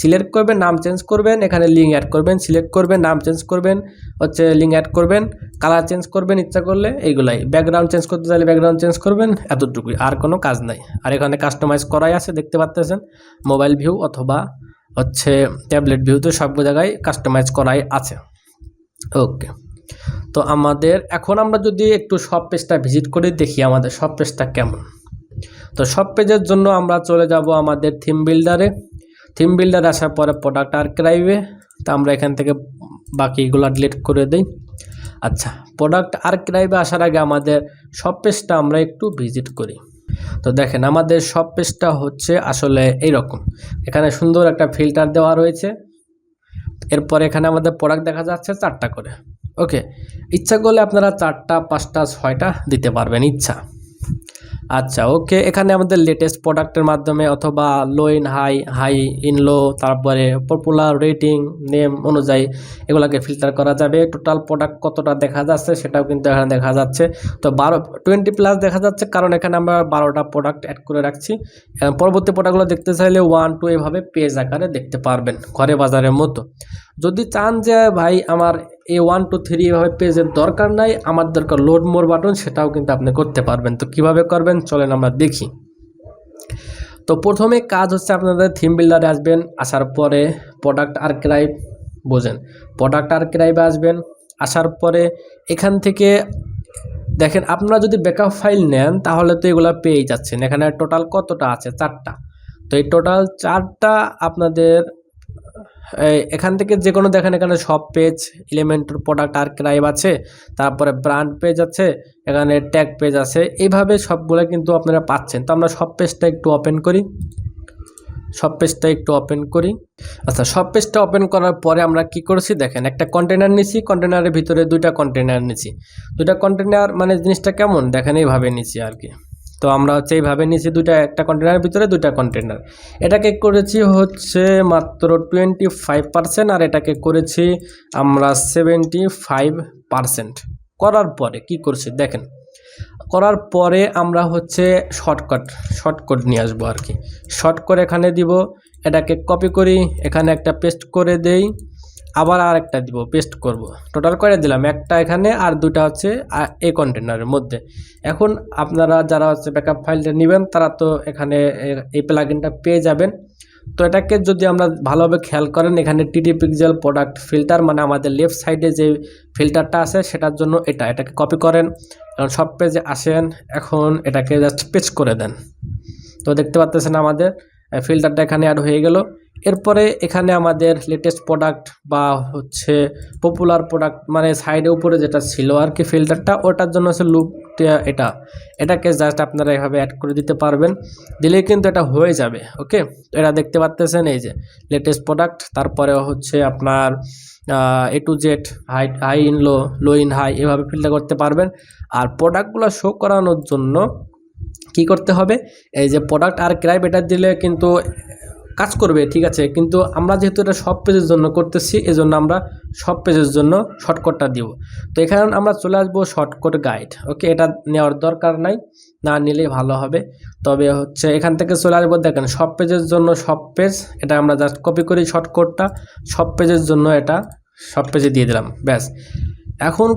সিলেক্ট করবেন, নাম চেঞ্জ করবেন, এখানে লিঙ্ক অ্যাড করবেন, সিলেক্ট করবেন, নাম চেঞ্জ করবেন, হচ্ছে লিঙ্ক অ্যাড করবেন, কালার চেঞ্জ করবেন ইচ্ছা করলে, এইগুলাই। ব্যাকগ্রাউন্ড চেঞ্জ করতে চাইলে ব্যাকগ্রাউন্ড চেঞ্জ করবেন, এতটুকুই, আর কোনো কাজ নাই। আর এখানে কাস্টমাইজ করাই আছে, দেখতে পাচ্ছেন, মোবাইল ভিউ অথবা হচ্ছে ট্যাবলেট ভিউতে সব জায়গায় কাস্টমাইজ করাই আছে, ওকে। তো আমাদের এখন আমরা যদি একটু সব পেজটা ভিজিট করে দেখি আমাদের সব পেজটা কেমন। তো সব পেজের জন্য আমরা চলে যাব আমাদের থিম বিল্ডারে। থিম বিল্ডার আসার পরে প্রোডাক্ট আর্কাইভে, তো আমরা এখান থেকে বাকিগুলো ডিলিট করে দিই। আচ্ছা, প্রোডাক্ট আর্কাইভে আসার আগে আমাদের সব পেজটা আমরা একটু ভিজিট করি। তো দেখেন আমাদের সব পেজটা হচ্ছে আসলে এইরকম। এখানে সুন্দর একটা ফিল্টার দেওয়া রয়েছে, এরপর এখানে আমাদের প্রোডাক্ট দেখা যাচ্ছে 4টা করে, ওকে। ইচ্ছা করলে আপনারা 4টা 5টা 6টা দিতে পারবেন, ইচ্ছা। আচ্ছা, ওকে, এখানে আমাদের লেটেস্ট প্রোডাক্টের মাধ্যমে অথবা low in high, high in low, তারপরে পপুলার, রেটিং, নেম অনুযায়ী এগুলোকে ফিল্টার করা যাবে। টোটাল প্রোডাক্ট কতটা দেখা যাচ্ছে সেটাও কিন্তু এখানে দেখা যাচ্ছে। তো 20+ দেখা যাচ্ছে, কারণ এখানে আমরা 12টা প্রোডাক্ট অ্যাড করে রাখছি। পরবর্তী প্রোডাক্টগুলো দেখতে চাইলে 1 2 এভাবে পেজ আকারে দেখতে পারবেন, ঘরে বাজারের মতো। যদি চান যে ভাই আমার এই 1 2 3 এভাবে পেজের দরকার নাই, আমার দরকার লোড মোর বাটন, সেটাও কিন্তু আপনি করতে পারবেন। তো কিভাবে করবেন চলেন আমরা দেখি। তো প্রথমে কাজ হচ্ছে আপনাদের থিম বিল্ডারে আসবেন, আসার পরে প্রোডাক্ট আর্কাইভ, বোঝেন, প্রোডাক্ট আর্কাইভে আসবেন। আসার পরে এখান থেকে দেখেন আপনারা যদি ব্যাকআপ ফাইল নেন তাহলে তো এগুলো পেয়ে যাচ্ছেন। এখানে টোটাল কতটা আছে, 4টা। তো এই টোটাল 4টা আপনাদের এখান থেকে যে কোনো দেখেন, এখানে সব পেজ, এলিমেন্টর, প্রোডাক্ট আর্কাইভ আছে, তারপরে ব্র্যান্ড পেজ আছে, এখানে ট্যাগ পেজ আছে, এইভাবে সবগুলো কিন্তু আপনারা পাচ্ছেন। তো আমরা সব পেজটা একটু ওপেন করি, আচ্ছা, সব পেজটা ওপেন করার পরে আমরা কি করেছি দেখেন, একটা কন্টেনার নিছি, কন্টেনারের ভিতরে 2টা কন্টেনার নিছি। 2টা কন্টেনার মানে জিনিসটা কেমন দেখেন, এইভাবে নিছি আর কি। তো আমরা হচ্ছে এইভাবে নিছি, একটা কন্টেনারের ভিতরে 2টা কন্টেনার। এটাকে করেছি হচ্ছে মাত্র 25%, আর এটাকে করেছি আমরা 75%। করার পরে কি করছি দেখেন, করার পরে আমরা হচ্ছে শর্টকাট নিয়ে আসবো আর কি। শর্টকাট এখানে দিব, এটাকে কপি করি, এখানে একটা পেস্ট করে দেই, আবার আর একটা দিব, পেস্ট করব, টোটাল করে দিলাম একটা এখানে, আর 2টা হচ্ছে এই কন্টেনারের মধ্যে। এখন আপনারা যারা হচ্ছে ব্যাকআপ ফাইলটা নেবেন তারা তো এখানে এই প্লাগইনটা পেয়ে যাবেন। তো এটাকে যদি আমরা ভালোভাবে খেয়াল করেন, এখানে টিটি পিক্সেল প্রোডাক্ট ফিল্টার, মানে আমাদের লেফট সাইডে যে ফিল্টারটা আছে সেটার জন্য এটাকে কপি করেন, কারণ সব পেজে আসেন, এখন এটাকে জাস্ট পেস্ট করে দেন। তো দেখতে পাচ্ছেন আমাদের ফিল্টারটা এখানে অ্যাড হয়ে গেল। এরপরে এখানে আমাদের লেটেস্ট প্রোডাক্ট বা হচ্ছে পপুলার প্রোডাক্ট, মানে সাইডে উপরে যেটা ছিল আর কি ফিল্টারটা, ওটার জন্য হচ্ছে লুপ, এটাকে জাস্ট আপনারা এভাবে অ্যাড করে দিতে পারবেন, দিলেই কিন্তু এটা হয়ে যাবে, ওকে। তো এটা দেখতে পাচ্ছেন এই যে লেটেস্ট প্রোডাক্ট, তারপরে হচ্ছে আপনার A to Z, high in low, low in high, এভাবে ফিল্টার করতে পারবেন। আর প্রোডাক্টগুলো শো করানোর জন্য কি করতে হবে, এই যে প্রোডাক্ট আর্কাইভ, এটা দিলে কিন্তু কাজ করবে, ঠিক আছে, কিন্তু আমরা যেহেতু এটা সব পেজের জন্য করতেছি এজন্য আমরা সব পেজের জন্য শর্টকাটটা দিব। তো এখানে আমরা চলে আসবো শর্টকাট গাইড। ওকে, এটা নেওয়ার দরকার নাই, না নিলেই ভালো হবে। তবে হচ্ছে এখান থেকে চলে আসবো, দেখেন সব পেজের জন্য সব পেজ, এটা আমরা জাস্ট কপি করি শর্টকাটটা, সব পেজের জন্য এটা সব পেজে দিয়ে দিলাম, ব্যাস। এখন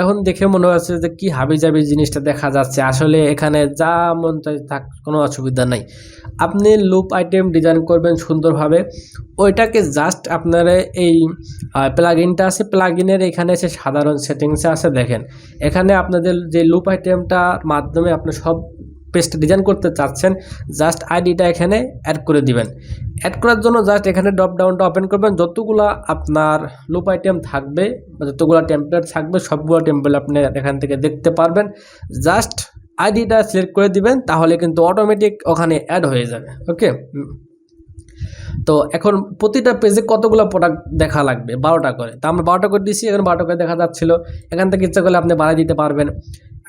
এখন দেখে মনে হচ্ছে যে কি হাবিজাবি জিনিসটা দেখা যাচ্ছে, আসলে এখানে যা মন চায় থাক, কোনো অসুবিধা নাই। আপনি লুপ আইটেম ডিজাইন করবেন সুন্দরভাবে, ওইটাকে জাস্ট আপনারা এই প্লাগইনটা আছে, প্লাগইনের এখানে এসে সাধারণ সেটিংসে আছে, দেখেন এখানে আপনাদের যে লুপ আইটেমটার মাধ্যমে আপনি সব পেজটা ডিজাইন করতে চাচ্ছেন, জাস্ট আইডিটা এখানে অ্যাড করে দিবেন। অ্যাড করার জন্য জাস্ট এখানে ড্রপ ডাউনটা ওপেন করবেন, যতগুলো আপনার লুপ আইটেম থাকবে, যতগুলো টেমপ্লেট থাকবে সবগুলো টেমপ্লেট আপনি এখান থেকে দেখতে পারবেন। জাস্ট আইডিটা সিলেক্ট করে দিবেন, তাহলে কিন্তু অটোমেটিক ওখানে অ্যাড হয়ে যাবে। ওকে, তো এখন প্রতিটা পেজে কতগুলো প্রোডাক্ট দেখা লাগবে, 12টা করে, তা আমরা 12টা করে দিয়েছি, এখন 12টা করে দেখা যাচ্ছিল। এখান থেকে ইচ্ছা করলে আপনি বাড়াই দিতে পারবেন।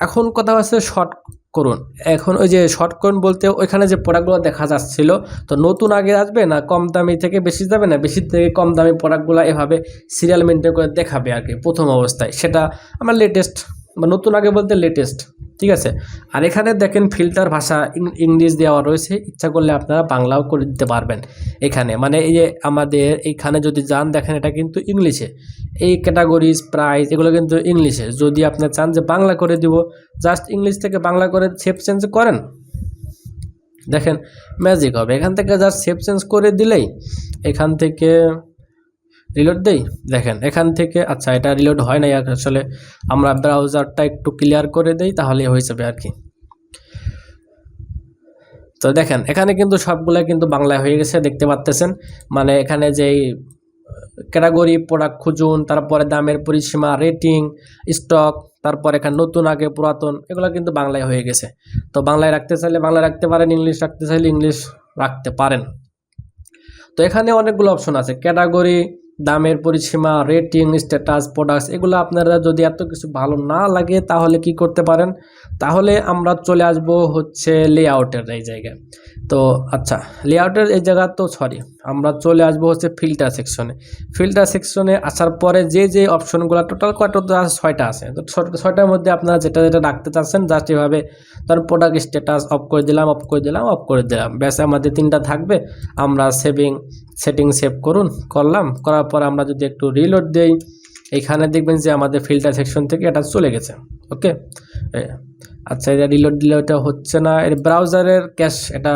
এখন কথা হচ্ছে শর্ট করুন। এখন ওই যে শর্ট করুন বলতে ওইখানে যে প্রোডাক্টগুলো দেখা যাচ্ছিল, তো নতুন আগে আসবে না কম দামি থেকে বেশি যাবে, না বেশি থেকে কম দামি প্রোডাক্টগুলো এভাবে সিরিয়াল মেনটেন করে দেখাবে আর কি প্রথম অবস্থায়, সেটা আমার লেটেস্ট বা নতুন আগে বলতে লেটেস্ট, ঠিক আছে। আর এখানে দেখেন ফিল্টার ভাষা ইংলিশ দেওয়া রয়েছে, ইচ্ছা করলে আপনারা বাংলাও করে দিতে পারবেন এখানে, মানে এই যে আমাদের এইখানে যদি যান দেখেন এটা কিন্তু ইংলিশে, এই ক্যাটাগরিজ প্রাইস এগুলো কিন্তু ইংলিশে। যদি আপনি চান যে বাংলা করে দিব, জাস্ট ইংলিশ থেকে বাংলা করে শেপ চেঞ্জ করেন, দেখেন ম্যাজিক হবে। এখান থেকে জাস্ট শেপ চেঞ্জ করে দিলেই এখান থেকে রিলোড দেই, দেখেন এখান থেকে, আচ্ছা এটা রিলোড হয় না আসলে, আমরা ব্রাউজারটা একটু ক্লিয়ার করে দেই তাহলে হয়ে যাবে আর কি। তো দেখেন এখানে কিন্তু সবগুলা কিন্তু বাংলায় হয়ে গেছে, দেখতে পাচ্ছেন। মানে এখানে যেই ক্যাটাগরি প্রোডাক্ট খুঁজুন, তারপরে দামের পরিসীমা, রেটিং, স্টক, তারপর এখানে নতুন আগে পুরাতন, এগুলো কিন্তু বাংলায় হয়ে গেছে। তো বাংলায় রাখতে চাইলে বাংলা রাখতে পারেন, ইংলিশ রাখতে চাইলে ইংলিশ রাখতে পারেন। তো এখানে অনেকগুলো অপশন আছে, ক্যাটাগরি, দামের পরিসীমা, রেটিং, স্ট্যাটাস, প্রোডাক্টস, এগুলো আপনারা যদি এত কিছু ভালো না লাগে তাহলে কি করতে পারেন, তাহলে আমরা চলে আসব হচ্ছে লেআউটের এই জায়গায়। তো আচ্ছা, লেআউটের এই জায়গা তো সরি, আমরা চলে আসবো হচ্ছে ফিল্টার সেকশনে। ফিল্টার সেকশনে আসার পরে যে অপশনগুলো টোটাল 6টা আছে, তো 6টার মধ্যে আপনারা যেটা রাখতে চাচ্ছেন জাস্ট এভাবে, ধরুন প্রোডাক্ট স্ট্যাটাস অফ করে দিলাম, অফ করে দিলাম, অফ করে দিলাম, ব্যাস আমাদের 3টা থাকবে। আমরা সেটিং সেভ করলাম, করার পর আমরা যদি একটু রিলোড দেই, এইখানে দেখবেন যে আমাদের ফিল্টার সেকশন থেকে এটা চলে গেছে। ওকে, আচ্ছা এটা রিলোড দিলে এটা হচ্ছে না, এর ব্রাউজারের ক্যাশ এটা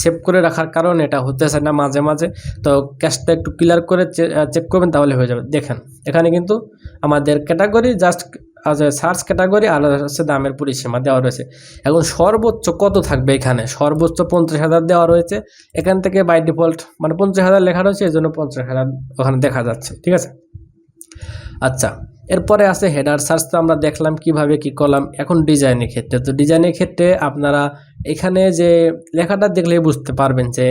সেভ করে রাখার কারণে এটা হতেছে না মাঝে মাঝে, তো ক্যাশটা একটু ক্লিয়ার করে চেক করবেন তাহলে হয়ে যাবে। দেখেন এখানে কিন্তু আমাদের ক্যাটাগরি জাস্ট সার্চ ক্যাটাগরি আর হচ্ছে দামের পরিসীমা দেওয়া রয়েছে। এখন সর্বোচ্চ কত থাকবে, এখানে সর্বোচ্চ 50,000 দেওয়া রয়েছে। এখান থেকে বাই ডিফল্ট মানে 50,000 লেখা রয়েছে, এই জন্য 50,000 ওখানে দেখা যাচ্ছে, ঠিক আছে। আচ্ছা, এরপরে আছে হেডার সার্চ, তো আমরা দেখলাম কিভাবে কি করলাম। এখন ডিজাইনের ক্ষেত্রে, তো ডিজাইনের ক্ষেত্রে আপনারা এখানে যে লেখাটা দেখলেই বুঝতে পারবেন যে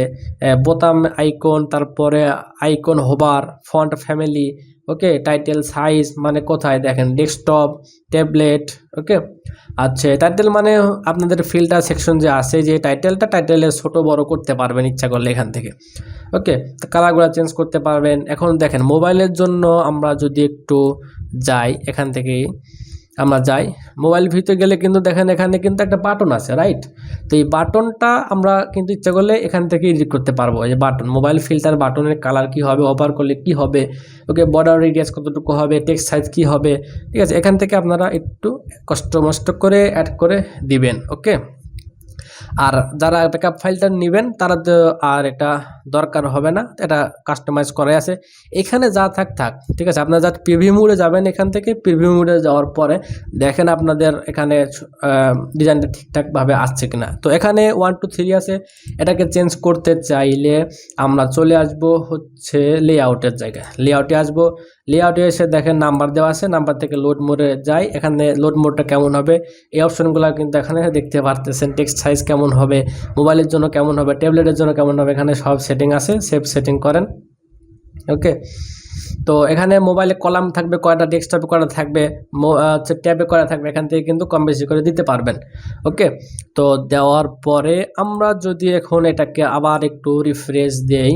বোতাম আইকন, তারপরে আইকন হোভার, ফন্ট ফ্যামিলি, ওকে, টাইটেল সাইজ মানে কোথায় দেখেন, ডেস্কটপ, ট্যাবলেট, ওকে। আচ্ছা, টাইটেল মানে আপনাদের ফিল্টার সেকশন যে আছে, যে টাইটেলে ছোট বড় করতে পারবেন ইচ্ছা করলে এখান থেকে, ওকে। কালারগুলো চেঞ্জ করতে পারবেন। এখন দেখেন মোবাইলের জন্য আমরা যদি একটু যাই, এখান থেকেই আমরা যাই মোবাইল ভিতরে গেলে কিন্তু দেখেন এখানে কিন্তু একটা বাটন আছে, রাইট। তো এই বাটনটা আমরা কিন্তু ইচ্ছা করলে এখান থেকে এডিট করতে পারবো। এই বাটন, মোবাইল ফিল্টার বাটনের কালার কি হবে, ওভার করলে কি হবে, ওকে, বর্ডার রেডিয়াস কতটুকু হবে, টেক্সট সাইজ কি হবে, ঠিক আছে। এখান থেকে আপনারা একটু কষ্ট মষ্ট করে অ্যাড করে দিবেন, ওকে। আর যারা ব্যাকআপ ফাইলটা নেবেন তারা তো আর এটা দরকার হবে না, এটা কাস্টমাইজ করাই আছে। এখানে যা থাক, ঠিক আছে। আপনারা যা প্রিভিউ মোডে যাবেন, এখান থেকে প্রিভিউ মোডে যাওয়ার পরে দেখেন আপনাদের এখানে ডিজাইনটা ঠিকঠাকভাবে আসছে কিনা। তো এখানে 1 2 3 আছে, এটাকে চেঞ্জ করতে চাইলে আমরা চলে আসব হচ্ছে লেআউটের জায়গায়, লেআউটে আসবো। লেআউটে এসে দেখেন নাম্বার দেওয়া আছে, নাম্বার থেকে লোড মোডে যাই, এখানে লোড মোডটা কেমন হবে এই অপশনগুলো কিন্তু এখানে দেখতে পারতেছেন। টেক্সট সাইজ কেমন হবে, মোবাইলের জন্য কেমন হবে, ট্যাবলেটের জন্য কেমন হবে, এখানে সব সেটিং আছে, সেভ সেটিং করেন, ওকে। তো এখানে মোবাইলে কলাম থাকবে কয়টা, ডেস্কটপে কয়টা থাকবে, হচ্ছে ট্যাবে কয়টা থাকবে, এখান থেকে কিন্তু কম বেশি করে দিতে পারবেন। ওকে, তো দেওয়ার পরে আমরা যদি এখন এটাকে আবার একটু রিফ্রেশ দেই,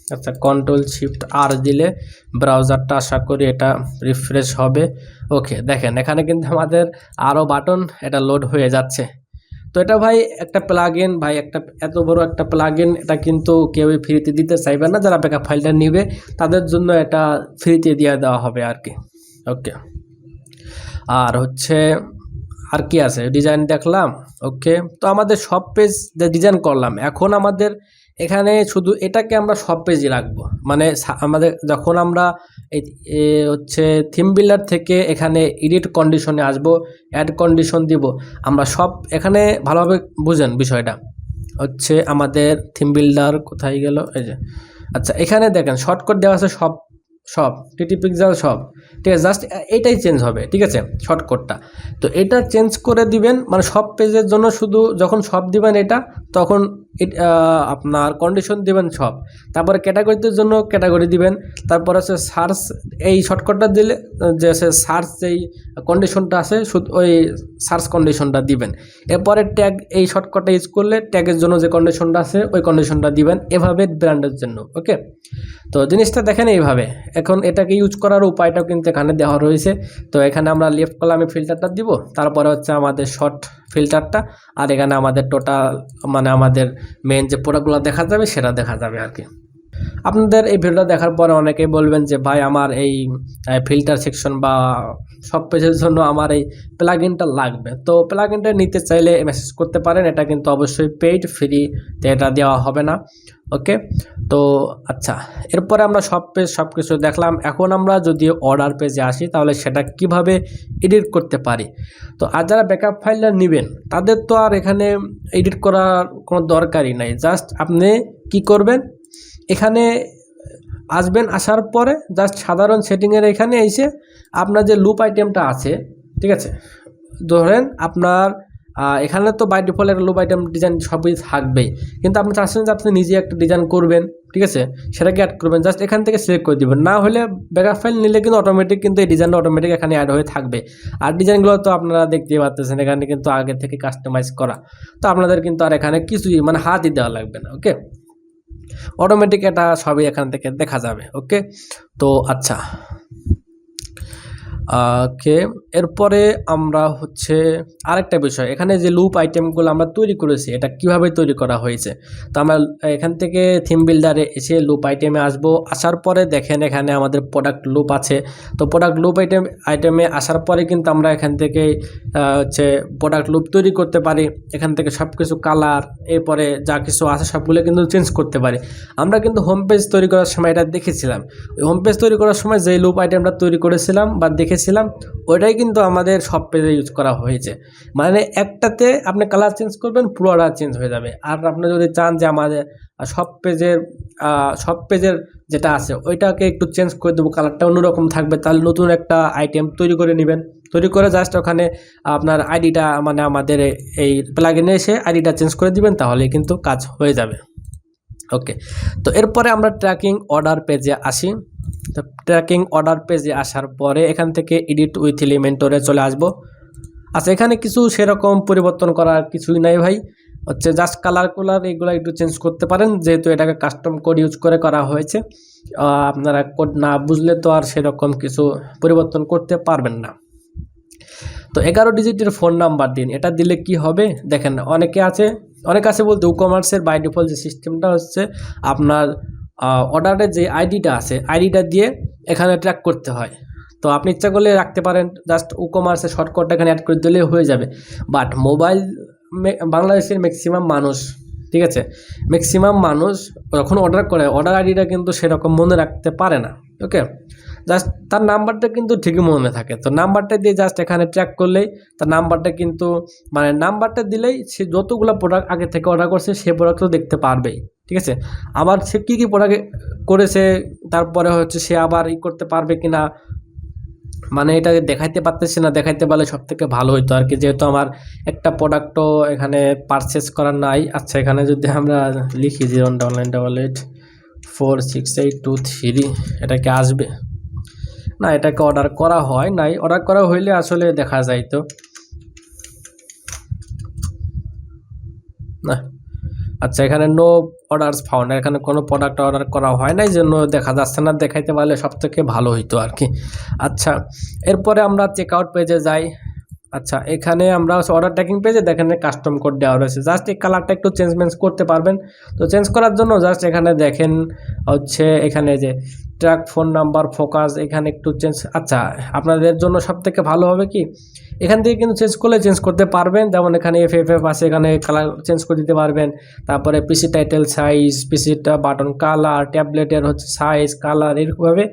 আচ্ছা Ctrl+Shift+R দিলে ব্রাউজারটা আশা করি এটা রিফ্রেশ হবে। ওকে, দেখেন এখানে কিন্তু আমাদের আরও বাটন এটা লোড হয়ে যাচ্ছে। তো এটা ভাই একটা প্লাগইন, ভাই একটা এত বড় একটা প্লাগইন, এটা কিন্তু কেউই ফ্রিতে দিতে চাইবে না। যারা ব্যাকআপ ফাইলটা নিবে তাদের জন্য এটা ফ্রিতে দিয়ে দেওয়া হবে আর কি। ওকে, আর হচ্ছে আর কি আছে, ডিজাইন দেখলাম। ওকে, তো আমাদের সব পেজ ডিজাইন করলাম, এখন আমাদের এখানে শুধু এটাকে আমরা সব পেজই রাখবো। মানে আমাদের যখন আমরা এই হচ্ছে থিম বিল্ডার থেকে এখানে এডিট কন্ডিশনে আসবো, অ্যাড কন্ডিশন দিব, আমরা সব এখানে ভালোভাবে বুঝেন বিষয়টা। হচ্ছে আমাদের থিম বিল্ডার কোথায় গেল, এই যে, আচ্ছা এখানে দেখেন শর্টকাট দেওয়া আছে সব সব টিটি পিক্সেল সব, ঠিক আছে, জাস্ট এইটাই চেঞ্জ হবে, ঠিক আছে, শর্টকাটটা। তো এটা চেঞ্জ করে দিবেন, মানে সব পেজের জন্য শুধু যখন সব দিবেন এটা, তখন আপনার কন্ডিশন দিবেন সব, তারপরে ক্যাটাগরিদের জন্য ক্যাটাগরি দিবেন, তারপর হচ্ছে সার্চ, এই শর্টকাটটা দিলে যে সার্চ যেই কন্ডিশনটা আছে শুধু ওই সার্চ কন্ডিশনটা দিবেন। এরপরে ট্যাগ, এই শর্টকাটটা ইউজ করলে ট্যাগের জন্য যে কন্ডিশনটা আছে ওই কন্ডিশনটা দিবেন, এভাবে ব্র্যান্ডের জন্য। ওকে, তো জিনিসটা দেখেন এইভাবে। এখন এটাকে ইউজ করার উপায়টাও কিন্তু এখানে দেওয়া রয়েছে। তো এখানে আমরা লেফট কলামে ফিল্টারটা দিব, তারপরে হচ্ছে আমাদের শর্ট ফিল্টারটা, আর এখানে আমাদের টোটাল মানে আমাদের মেন যে প্রোডাক্টগুলো দেখা যাবে সেটা দেখা যাবে আর কি। আপনাদের এই ভিডিওটা দেখার পরে অনেকেই বলবেন যে ভাই আমার এই ফিল্টার সেকশন বা সব পেজের জন্য আমার এই প্লাগইনটা লাগবে। তো প্লাগইনটা নিতে চাইলে মেসেজ করতে পারেন, এটা কিন্তু অবশ্যই পেইড, ফ্রিতে এটা দেওয়া হবে না। ওকে, তো আচ্ছা, এরপরে আমরা সব পেজ সব কিছু দেখলাম। এখন আমরা যদি অর্ডার পেজে আসি তাহলে সেটা কিভাবে এডিট করতে পারি। তো আর যারা ব্যাকআপ ফাইলটা নেবেন তাদের তো আর এখানে এডিট করার কোনো দরকারই নাই। জাস্ট আপনি কি করবেন, এখানে আসবেন, আসার পরে জাস্ট সাধারণ সেটিংয়ের এখানে এসে আপনার যে লুপ আইটেমটা আছে, ঠিক আছে, ধরেন আপনার এখানে তো বাই ডিফল্ট একটা লুপ আইটেম ডিজাইন সবই থাকবেই, কিন্তু আপনি চাচ্ছেন যে আপনি নিজে একটা ডিজাইন করবেন, ঠিক আছে, সেটাকে অ্যাড করবেন, জাস্ট এখান থেকে সিলেক্ট করে দেবেন। না হলে ব্যাকআপ ফাইল নিলে কিন্তু অটোমেটিক কিন্তু এই ডিজাইনটা অটোমেটিক এখানে অ্যাড হয়ে থাকবে। আর ডিজাইনগুলো তো আপনারা দেখতেই পাচ্ছেন এখানে কিন্তু আগে থেকে কাস্টমাইজ করা, তো আপনাদের কিন্তু আর এখানে কিছুই মানে হাতই দেওয়া লাগবে না। ওকে, অটোমেটিক এটা সবই এখান থেকে দেখা যাবে। ওকে, তো আচ্ছা, ওকে, এরপরে আমরা হচ্ছে আরেকটা বিষয়, এখানে যে লুপ আইটেমগুলো আমরা তৈরি করেছি এটা কিভাবে তৈরি করা হয়েছে। তো আমরা এখান থেকে থিম বিল্ডারে এসে লুপ আইটেমে আসব, আসার পরে দেখেন এখানে আমাদের প্রোডাক্ট লুপ আছে। তো প্রোডাক্ট লুপ আইটেমে আসার পরে কিন্তু আমরা এখান থেকে হচ্ছে প্রোডাক্ট লুপ তৈরি করতে পারি। এখান থেকে সব কিছু কালার, এরপরে যা কিছু আছে সবগুলো কিন্তু চেঞ্জ করতে পারি। আমরা কিন্তু হোম পেজ তৈরি করার সময় এটা দেখেছিলাম, ওই হোম পেজ তৈরি করার সময় যে লুপ আইটেমটা তৈরি করেছিলাম বা দেখেছিলাম ওইটাই কিন্তু আমাদের সব পেজে ইউজ করা হয়েছে। মানে একটাতে আপনি কালার চেঞ্জ করবেন, পুরোটা চেঞ্জ হয়ে যাবে। আর আপনি যদি চান যে আমাদের সব পেজের যেটা আছে ওইটাকে একটু চেঞ্জ করে দেবো, কালারটা অন্যরকম থাকবে, তাহলে নতুন একটা আইটেম তৈরি করে নেবেন। তৈরি করে জাস্ট ওখানে আপনার আইডিটা মানে আমাদের এই প্লাগইনে এসে আইডিটা চেঞ্জ করে দিবেন, তাহলে কিন্তু কাজ হয়ে যাবে। ওকে, তো এরপরে আমরা ট্র্যাকিং অর্ডার পেজে আসি। তো ট্র্যাকিং অর্ডার পেজে আসার পরে এখান থেকে এডিট উইথ এলিমেন্টরে চলে আসব। আচ্ছা, এখানে কিছু সেরকম পরিবর্তন করার কিছুই নাই ভাই, হচ্ছে জাস্ট কালার এগুলো একটু চেঞ্জ করতে পারেন, যেহেতু এটাকে কাস্টম কোড ইউজ করে করা হয়েছে। আপনারা কোড না বুঝলে তো আর সেরকম কিছু পরিবর্তন করতে পারবেন না। তো 11 ডিজিটের ফোন নাম্বার দিন, এটা দিলে কি হবে দেখেন, অনেক আছে বলতে ই-কমার্সের বাই ডিফল্ট যে সিস্টেমটা হচ্ছে আপনার অর্ডারের যে আইডিটা আছে আইডিটা দিয়ে এখানে ট্র্যাক করতে হয়। তো আপনি ইচ্ছা করলে রাখতে পারেন, জাস্ট ই-কমার্সের শর্টকাটটা এখানে অ্যাড করে দিলে হয়ে যাবে। বাট বাংলাদেশের ম্যাক্সিমাম মানুষ, ঠিক আছে, ম্যাক্সিমাম মানুষ যখন অর্ডার করে অর্ডার আইডিটা কিন্তু সেরকম মনে রাখতে পারে না। ওকে, জাস্ট তার নাম্বারটা কিন্তু ঠিকই মনে থাকে। তো নাম্বারটা দিয়ে জাস্ট এখানে ট্র্যাক করলেই তার নাম্বারটা কিন্তু মানে নাম্বারটা দিলেই সে যতগুলো প্রোডাক্ট আগে থেকে অর্ডার করছে সে প্রোডাক্টও দেখতে পারবেই, ঠিক আছে। আবার সে কী কী প্রোডাক্ট করেছে তারপরে হচ্ছে সে আবার করতে পারবে কি না, মানে এটা দেখাইতে পারতেছি না, দেখাইতে পারলে সব থেকে ভালো হইতো আর কি, যেহেতু আমার একটা প্রোডাক্টও এখানে পারচেস করার নাই। আচ্ছা, এখানে যদি আমরা লিখি 0188 46823 এটা কি আসবে না? এটাকে অর্ডার করা হয় নাই, অর্ডার করা হইলে আসলে দেখা যায় তো না। আচ্ছা, এখানে নো অর্ডারস ফাউন্ড, এখানে কোনো প্রোডাক্ট অর্ডার করা হয় নাই, জন্য দেখা যাচ্ছে না। দেখাইতে পারলে সব থেকে ভালো হইতো আর কি। আচ্ছা, এরপরে আমরা চেক আউট পেজে যাই। আচ্ছা, এখানে আমরা অর্ডার ট্র্যাকিং পেজে দেখেন কাস্টম কোড দেওয়া রয়েছে। জাস্ট এই কালারটা একটু চেঞ্জ করতে পারবেন। তো চেঞ্জ করার জন্য জাস্ট এখানে দেখেন হচ্ছে এখানে যে ট্র্যাক ফোন নাম্বার ফোকাস, এখানে একটু চেঞ্জ। আচ্ছা, আপনাদের জন্য সব থেকে ভালো হবে কি, এখান থেকে কিন্তু চেঞ্জ করতে পারবেন। যেমন এখানে এফ আছে, এখানে কালার চেঞ্জ করে দিতে পারবেন। তারপরে পিসি টাইটেল সাইজ, পিসিটা বাটন কালার, ট্যাবলেটের হচ্ছে সাইজ কালার, এরকমভাবে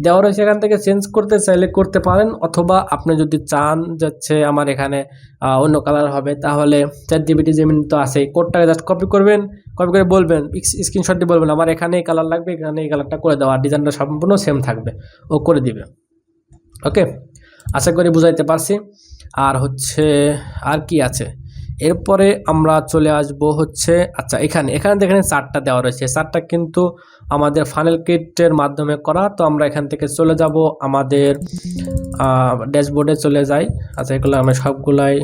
দেওয়া রয়েছে। এখান থেকে চেঞ্জ করতে চাইলে করতে পারেন, অথবা আপনি যদি চান যাচ্ছে আমার এখানে অন্য কালার হবে, তাহলে ChatGPT জেমিনি তো আছে, কোডটাকে জাস্ট কপি করবেন, কপি করে বলবেন, স্ক্রিনশট দিয়ে বলবেন আমার এখানে এই কালার লাগবে, এখানে এই কালারটা করে দেওয়া, ডিজাইনটা সম্পূর্ণ সেম থাকবে, ও করে দিবে। ওকে, আশা করি বুঝাইতে পারছি। আর হচ্ছে আর কি আছে, এরপরে আমরা চলে আসব হচ্ছে আচ্ছা এখানে দেখেন চার্টটা দেওয়া রয়েছে। চার্টটা কিন্তু আমাদের ফানেল কিটের মাধ্যমে করা। তো আমরা এখান থেকে চলে যাব আমাদের ড্যাশবোর্ডে চলে যাই। আচ্ছা, এগুলো আমি সবগুলাই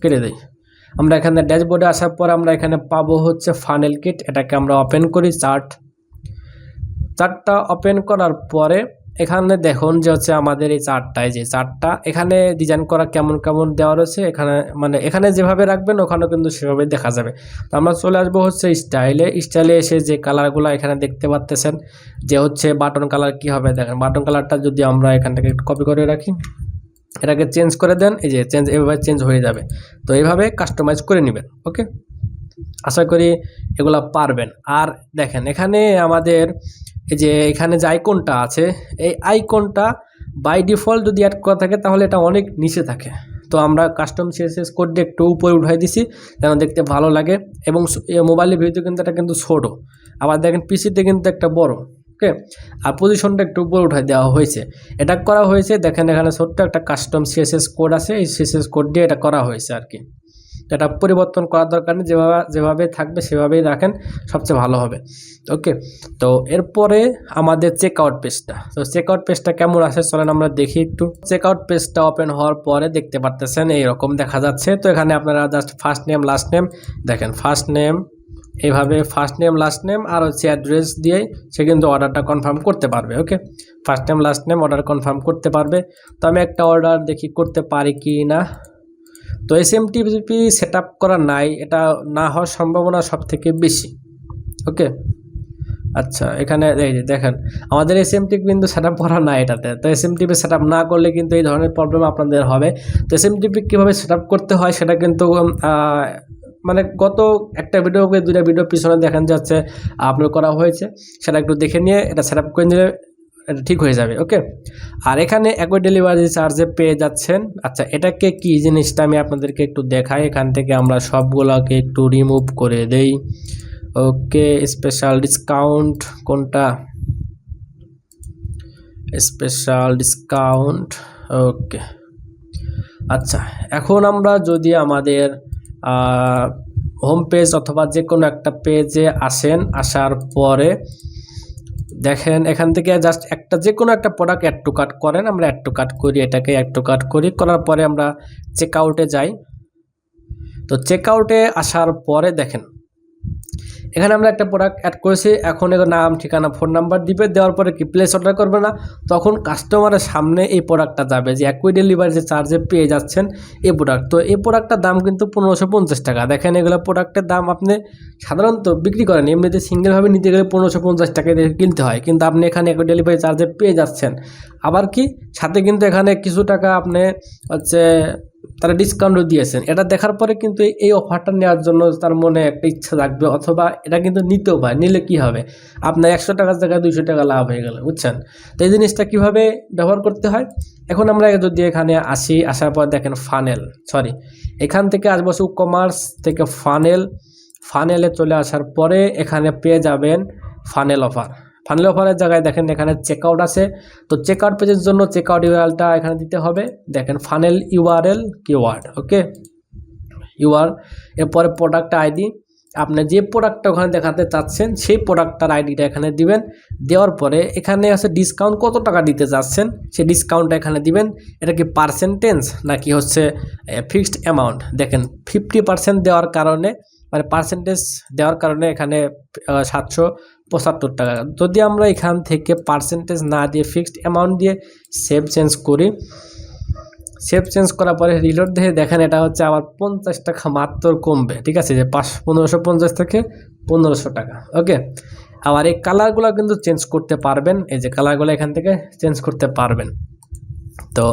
কেটে দিই। আমরা এখানে ড্যাশবোর্ডে আসার পর আমরা এখানে পাবো হচ্ছে ফানেল কিট। এটাকে আমরা ওপেন করি। চার্টটা ওপেন করার পরে এখানে দেখুন যে হচ্ছে আমাদের এই চার্টটায় যে চার্টটা এখানে ডিজাইন করা কেমন দেওয়া রয়েছে। এখানে যেভাবে রাখবেন ওখানেও কিন্তু সেভাবে দেখা যাবে। তো আমরা চলে আসবো হচ্ছে স্টাইলে এসে যে কালারগুলো এখানে দেখতে পাচ্ছেন যে হচ্ছে বাটন কালার কি হবে। দেখেন বাটন কালারটা যদি আমরা এখান থেকে কপি করে রাখি, এটাকে চেঞ্জ করে দেন, এই যে এভাবে চেঞ্জ হয়ে যাবে। তো এইভাবে কাস্টমাইজ করে নেবেন। ওকে, আশা করি এগুলা পারবেন। আর দেখেন এখানে আমাদের এই যে এখানে যে আইকনটা আছে, এই আইকনটা বাই ডিফল্ট যদি অ্যাড করা থাকে তাহলে এটা অনেক নিচে থাকে। তো আমরা কাস্টম সিএসএস কোড দিয়ে একটু উপরে উঠাই দিছি যেন দেখতে ভালো লাগে। এবং মোবাইলের ভিডিও কিন্তু এটা কিন্তু ছোটো, আবার দেখেন পিসিতে কিন্তু একটা বড়। ওকে, আর পজিশনটা একটু উপরে উঠাই দেওয়া হয়েছে। এটা করা হয়েছে দেখেন এখানে ছোট্ট একটা কাস্টম সিএসএস কোড আছে, এই সিএসএস কোড দিয়ে এটা করা হয়েছে আর কি। এটা পরিবর্তন করার দরকার নেই, যেভাবে থাকবে সেভাবেই রাখেন, সবচেয়ে ভালো হবে। ওকে, তো এরপরে আমাদের চেকআউট পেজটা। তো চেকআউট পেজটা কেমন আসে চলেন আমরা দেখি একটু। চেকআউট পেজটা ওপেন হওয়ার পরে দেখতে পারতেছেন এইরকম দেখা যাচ্ছে। তো এখানে আপনারা just first name last name, দেখেন ফার্স্ট নেম এইভাবে ফার্স্ট নেম লাস্ট নেম আর হচ্ছে অ্যাড্রেস দিয়ে সে কিন্তু অর্ডারটা কনফার্ম করতে পারবে। Okay, first name last name order confirm করতে পারবে। তো আমি একটা অর্ডার দেখি করতে পারি কি না। তো SMTP সেট আপ করা নাই, এটা না হওয়ার সম্ভাবনা সব থেকে বেশি। ওকে, আচ্ছা এখানে এই যে দেখেন আমাদের SMTP কিন্তু সেট আপ করা নাই এটাতে। তো SMTP সেট আপ না করলে কিন্তু এই ধরনের প্রবলেম আপনাদের হবে। তো SMTP কীভাবে সেট আপ করতে হয় সেটা কিন্তু মানে গত একটা ভিডিও দুইটা ভিডিও পিছনে দেখেন যাচ্ছে আপলোড করা হয়েছে, সেটা একটু দেখে নিয়ে এটা সেট আপ করে নিলে এটা ঠিক হয়ে যাবে। ওকে, আর এখানে একই ডেলিভারি চার্জে পেয়ে যাচ্ছেন। আচ্ছা, এটাকে কি জিনিসটা আমি আপনাদেরকে একটু দেখাই। এখান থেকে আমরা সবগুলোকে একটু রিমুভ করে দেই। ওকে, স্পেশাল ডিসকাউন্ট কোনটা, স্পেশাল ডিসকাউন্ট। ওকে, আচ্ছা এখন আমরা যদি আমাদের হোম পেজ অথবা যে কোনো একটা পেজে আসেন, আসার পরে দেখেন এখান থেকে জাস্ট একটা যে কোনো একটা প্রোডাক্ট অ্যাড টু কার্ট করেন। আমরা অ্যাড টু কার্ট করি, এটাকে অ্যাড টু কার্ট করি, করার পরে আমরা চেকআউটে যাই। তো চেকআউটে আসার পরে দেখেন এখানে আমরা একটা প্রোডাক্ট অ্যাড করেছি। এখন এর নাম ঠিকানা ফোন নাম্বার দিবে, দেওয়ার পরে কি প্লেস অর্ডার করবে না, তখন কাস্টমারের সামনে এই প্রোডাক্টটা যাবে যে একই ডেলিভারি যে চার্জে পেয়ে যাচ্ছেন এই প্রোডাক্ট। তো এই প্রোডাক্টটার দাম কিন্তু 1550 টাকা। দেখেন এগুলো প্রোডাক্টের দাম আপনি সাধারণত বিক্রি করেন এমনিতে সিঙ্গেলভাবে নিতে গেলে 1550 টাকা দিয়ে কিনতে হয়, কিন্তু আপনি এখানে একই ডেলিভারি চার্জে পেয়ে যাচ্ছেন। আবার কি সাথে কিন্তু এখানে কিছু টাকা আপনি হচ্ছে তারা ডিসকাউন্টও দিয়েছেন। এটা দেখার পরে কিন্তু এই অফারটা নেওয়ার জন্য তার মনে একটা ইচ্ছা থাকবে, অথবা এটা কিন্তু নিতেও পারে। নিলে কি হবে, আপনার 100 টাকার জায়গায় 200 টাকা লাভ হয়ে গেল, বুঝছেন। তো এই জিনিসটা কীভাবে ব্যবহার করতে হয়, এখন আমরা যদি এখানে আসি, আসার পর দেখেন এখান থেকে আসবো কমার্স থেকে ফানেলে চলে আসার পরে এখানে পেয়ে যাবেন ফানেল অফারের জায়গায় দেখেন এখানে চেকআউট আছে। তো চেকআউট পেজের জন্য চেকআউট ইউআরএলটা এখানে দিতে হবে। দেখেন ফানেল ইউআরএল কিওয়ার্ড। ওকে, এরপরে প্রোডাক্ট আইডি, আপনি যে প্রোডাক্টটা ওখানে দেখাতে চাচ্ছেন সেই প্রোডাক্টটার আইডিটা এখানে দিবেন। দেওয়ার পরে এখানে আছে ডিসকাউন্ট কত টাকা দিতে চাচ্ছেন সেই ডিসকাউন্টটা এখানে দিবেন। এটা কি পার্সেন্টেজ নাকি হচ্ছে ফিক্সড অ্যামাউন্ট? দেখেন 50% দেওয়ার কারণে মানে পার্সেন্টেজ দেওয়ার কারণে এখানে 775 টাকা। যদি আমরা এখান থেকে পার্সেন্টেজ না দিয়ে ফিক্সড অ্যামাউন্ট দিয়ে সেভ চেঞ্জ করি, সেভ চেঞ্জ করার পরে রিলোড দিয়ে দেখেন এটা হচ্ছে আবার 50 টাকা মাত্র কমবে। ঠিক আছে, যে 1550 থেকে 1500 টাকা। ওকে, আবার এই কালারগুলো কিন্তু চেঞ্জ করতে পারবেন। এই যে কালারগুলো এখান থেকে চেঞ্জ করতে পারবেন। তো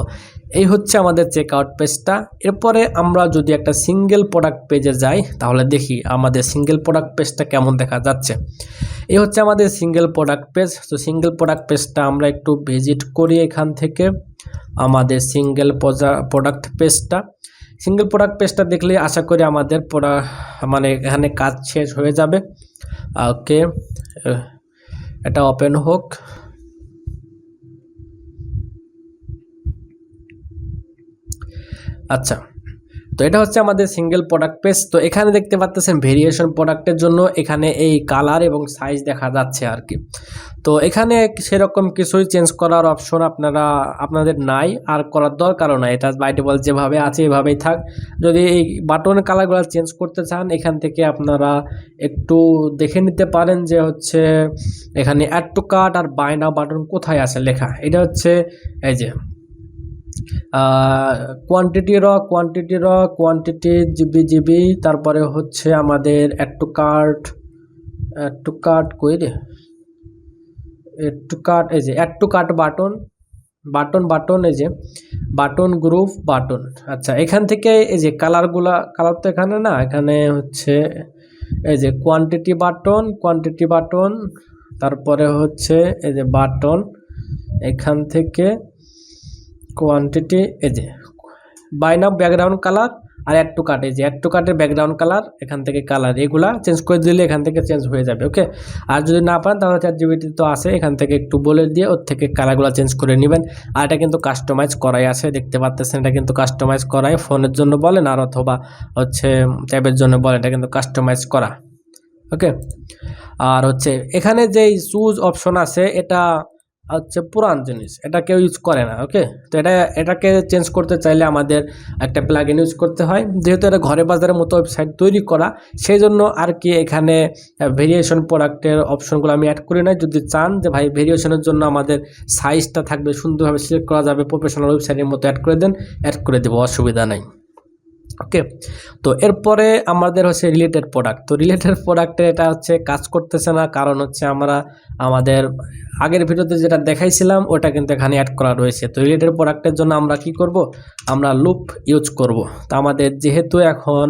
এই হচ্ছে আমাদের চেকআউট পেজটা। এরপরে আমরা যদি একটা সিঙ্গেল প্রোডাক্ট পেজে যাই তাহলে দেখি আমাদের সিঙ্গেল প্রোডাক্ট পেজটা কেমন দেখা যাচ্ছে। এই হচ্ছে আমাদের সিঙ্গেল প্রোডাক্ট পেজ। তো সিঙ্গেল প্রোডাক্ট পেজটা আমরা একটু ভিজিট করি এখান থেকে আমাদের সিঙ্গেল প্রোডাক্ট পেজটা। সিঙ্গেল প্রোডাক্ট পেজটা দেখলে আশা করি আমাদের মানে এখানে কাজ শেষ হয়ে যাবে। ওকে, এটা ওপেন হোক। আচ্ছা, তো এটা হচ্ছে আমাদের সিঙ্গেল প্রোডাক্ট পেজ। তো এখানে দেখতে পাচ্ছেন ভেরিয়েশন প্রোডাক্টের জন্য এখানে এই কালার এবং সাইজ দেখা যাচ্ছে আর কি। তো এখানে সেরকম কিছুই চেঞ্জ করার অপশন আপনাদের নাই, আর করার দরকারও নাই। এটা বাই ডিফল্ট যেভাবে আছে এভাবেই থাক। যদি এই বাটনের কালারগুলো চেঞ্জ করতে চান এখান থেকে আপনারা একটু দেখে নিতে পারেন যে হচ্ছে এখানে অ্যাড টু কার্ট আর বাই নাও বাটন কোথায় আছে লেখা। এটা হচ্ছে এই যে কোয়ান্টিটি কোয়ান্টিটি জিবি, তারপরে হচ্ছে আমাদের অ্যাড টু কার্ট কই রে, অ্যাড টু কার্ট, এই যে অ্যাড টু কার্ট বাটন, এই যে বাটন গ্রুপ বাটন। আচ্ছা, এখান থেকে এই যে কালার তো এখানে না, এখানে হচ্ছে এই যে কোয়ান্টিটি বাটন, তারপরে হচ্ছে এই যে বাটন, এখান থেকে কোয়ান্টিটি, এই যে বাই নাও ব্যাকগ্রাউন্ড কালার আর অ্যাড টু কার্ট, এই যে অ্যাড টু কার্টের ব্যাকগ্রাউন্ড কালার, এখান থেকে কালার এগুলা চেঞ্জ করে দিলে এখান থেকে চেঞ্জ হয়ে যাবে। ওকে, আর যদি না পারেন তাহলে ChatGPT তো আছে, এখান থেকে একটু বলে দিয়ে ওর থেকে কালারগুলো চেঞ্জ করে নেবেন। আর এটা কিন্তু কাস্টমাইজ করাই আছে, দেখতে পাচ্ছেন এটা কিন্তু কাস্টমাইজ করাই, ফোনের জন্য বলেন আর অথবা হচ্ছে ট্যাবের জন্য বলেন, এটা কিন্তু কাস্টমাইজ করা। ওকে, আর হচ্ছে এখানে যেই চুজ অপশন আছে এটা হচ্ছে পুরান জিনিস, এটা কেউ ইউজ করে না। ওকে, তো এটাকে চেঞ্জ করতে চাইলে আমাদের একটা প্লাগইন ইউজ করতে হয়। যেহেতু এটা ঘরে বাজারের মতো ওয়েবসাইট তৈরি করা, সেই জন্য আর কি এখানে ভেরিয়েশন প্রোডাক্টের অপশনগুলো আমি অ্যাড করি না। যদি চান যে ভাই ভেরিয়েশনের জন্য আমাদের সাইজটা থাকবে সুন্দরভাবে সিলেক্ট করা যাবে প্রফেশনাল ওয়েবসাইটের মতো অ্যাড করে দেন, অ্যাড করে দেবো, অসুবিধা নাই। ওকে, তো এরপরে আমাদের হচ্ছে রিলেটেড প্রোডাক্ট। তো রিলেটেড প্রোডাক্টে এটা হচ্ছে কাজ করতেছে না, কারণ হচ্ছে আমরা আমাদের আগের ভিডিওতে যেটা দেখাইছিলাম ওটা কিন্তু এখানে অ্যাড করা রয়েছে। তো রিলেটেড প্রোডাক্টের জন্য আমরা কি করব, আমরা লুপ ইউজ করব। তো আমাদের যেহেতু এখন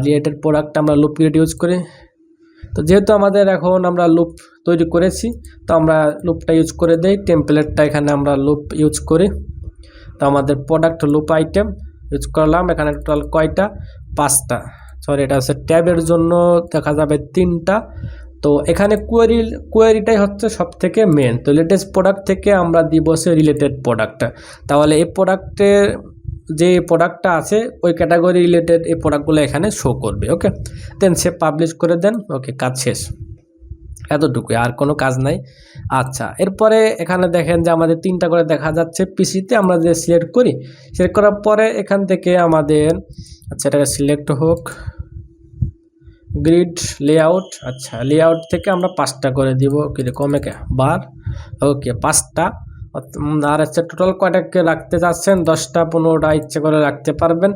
রিলেটেড প্রোডাক্ট আমরা লুপ পিরিয়ড ইউজ করি, তো যেহেতু আমাদের এখন আমরা লুপ তৈরি করেছি তো আমরা লুপটা ইউজ করে দেই। টেমপ্লেটটা এখানে আমরা লুপ ইউজ করি। তো আমাদের প্রোডাক্ট লুপ আইটেম ইউজ করলাম। এখানে টোটাল কয়টা, 5টা, সরি এটা হচ্ছে ট্যাবের জন্য দেখা যাবে 3টা। তো এখানে কোয়েরিটাই হচ্ছে সব থেকে মেন। তো লেটেস্ট প্রোডাক্ট থেকে আমরা দিব সে রিলেটেড প্রোডাক্টটা, তাহলে এই প্রোডাক্টের যে প্রোডাক্টটা আছে ওই ক্যাটাগরি রিলেটেড এই প্রোডাক্টগুলো এখানে শো করবে। ওকে, দেন সে পাবলিশ করে দেন। ওকে, কাজ শেষ, এতটুকুই, আর কোনো কাজ নাই। আচ্ছা, এরপরে এখানে দেখেন যে আমাদের 3টা করে দেখা যাচ্ছে পিসিতে। আমরা যে সিলেক্ট করি, সিলেক্ট করার পরে এখান থেকে আমাদের আচ্ছা এটাকে সিলেক্ট হোক গ্রিড লেআউট। আচ্ছা, লেআউট থেকে আমরা 5টা করে দিব, কীরকম বার। ওকে, 5টা। আর হচ্ছে টোটাল কয়টাকে রাখতে চাচ্ছেন, 10টা 15টা ইচ্ছে করে রাখতে পারবেন।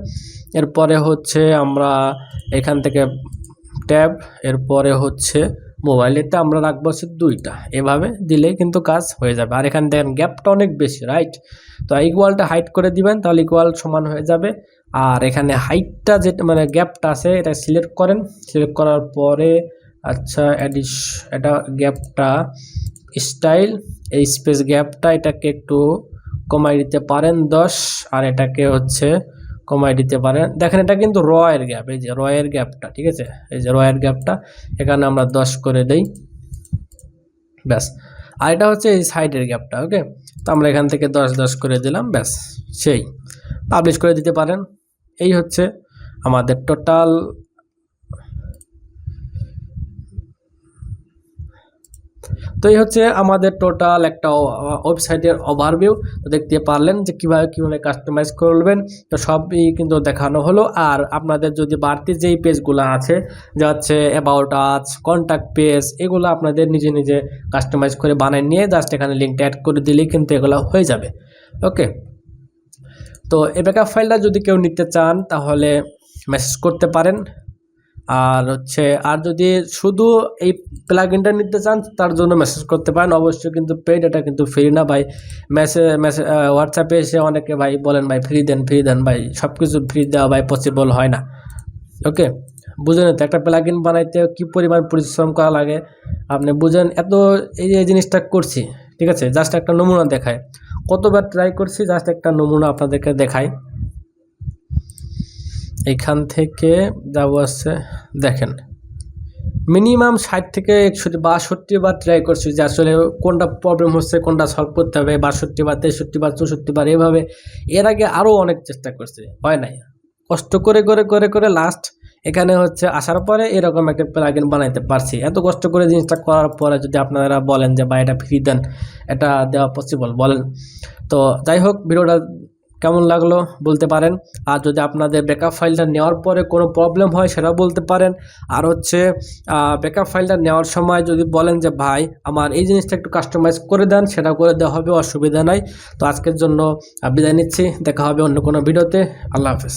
এরপরে হচ্ছে আমরা এখান থেকে ট্যাব, এরপরে হচ্ছে মোবাইলেতে আমরা রাখবো হচ্ছে 2টা। এভাবে দিলেই কিন্তু কাজ হয়ে যাবে। আর এখানে দেখেন গ্যাপটা অনেক বেশি, রাইট? তো ইকুয়ালটা হাইট করে দিবেন, তাহলে ইকুয়াল সমান হয়ে যাবে। আর এখানে হাইটটা যেটা মানে গ্যাপটা আছে এটা সিলেক্ট করেন। সিলেক্ট করার পরে আচ্ছা এটা গ্যাপটা স্টাইল, এই স্পেস গ্যাপটা এটাকে একটু কমাই দিতে পারেন 10, আর এটাকে হচ্ছে কমাই দিতে পারেন। দেখেন এটা কিন্তু রয়ের গ্যাপ, এই যে রয়ের গ্যাপটা, ঠিক আছে, এই যে রয়ের গ্যাপটা এখানে আমরা 10 করে দেই, ব্যাস। আর এটা হচ্ছে এই সাইডের গ্যাপটা। ওকে, তো আমরা এখান থেকে 10 করে দিলাম, ব্যাস, সেই পাবলিশ করে দিতে পারেন। এই হচ্ছে আমাদের টোটাল তো এই হচ্ছে আমাদের টোটাল একটা ওয়েবসাইটের ওভারভিউ। তো দেখতে পারলেন যে কীভাবে কাস্টমাইজ করবেন, তো সবই কিন্তু দেখানো হলো। আর আপনাদের যদি বাড়তি যেই পেজগুলো আছে যা হচ্ছে অ্যাবাউট আস, কন্ট্যাক্ট পেজ, এগুলো আপনাদের নিজে নিজে কাস্টমাইজ করে বানিয়ে নিয়ে জাস্ট এখানে লিঙ্কটা অ্যাড করে দিলেই কিন্তু এগুলো হয়ে যাবে। ওকে, তো এই ব্যাকআপ ফাইলটা যদি কেউ নিতে চান তাহলে মেসেজ করতে পারেন। আর হচ্ছে আর যদি শুধু এই প্লাগইনটা নিতে চান তার জন্য মেসেজ করতে পারেন। অবশ্যই কিন্তু পেইড, এটা কিন্তু ফ্রি না ভাই। হোয়াটসঅ্যাপে এসে অনেকে ভাই বলেন ভাই ফ্রি দেন ভাই, সব কিছু ফ্রি দেওয়া ভাই পসিবল হয় না। ওকে, বুঝেন তো একটা প্লাগইন বানাইতে কী পরিমাণ পরিশ্রম করা লাগে আপনি বুঝেন। এত এই জিনিসটা করছি, ঠিক আছে, জাস্ট একটা নমুনা দেখায়, কতবার ট্রাই করছি, জাস্ট একটা নমুনা আপনাদেরকে দেখাই। এইখান থেকে যাবো আছে, দেখেন মিনিমাম 60 থেকে 62 বার ট্রাই করছি যে আসলে কোনটা প্রবলেম হচ্ছে, কোনটা সলভ করতে হবে। 62 বার, 63 বার, 64 বার, এভাবে। এর আগে আরও অনেক চেষ্টা করছি, হয় নাই। কষ্ট করে করে করে করে লাস্ট এখানে হচ্ছে আসার পরে এরকম একটা প্লাগইন বানাইতে পারছি। এত কষ্ট করে জিনিসটা করার পরে যদি আপনারা বলেন যে ভাই এটা ফ্রি দেন, এটা দেওয়া পসিবল বলেন। তো যাই হোক, ভিডিওটা কেমন লাগলো বলতে পারেন। আর যদি আপনাদের ব্যাকআপ ফাইলটা নেওয়ার পরে কোনো প্রবলেম হয় সেটাও বলতে পারেন। আর হচ্ছে ব্যাকআপ ফাইলটা নেওয়ার সময় যদি বলেন যে ভাই আমার এই জিনিসটা একটু কাস্টমাইজ করে দেন, সেটা করে দেওয়া হবে, অসুবিধা নাই। তো আজকের জন্য বিদায় নিচ্ছি, দেখা হবে অন্য কোনো ভিডিওতে। আল্লাহ হাফেজ।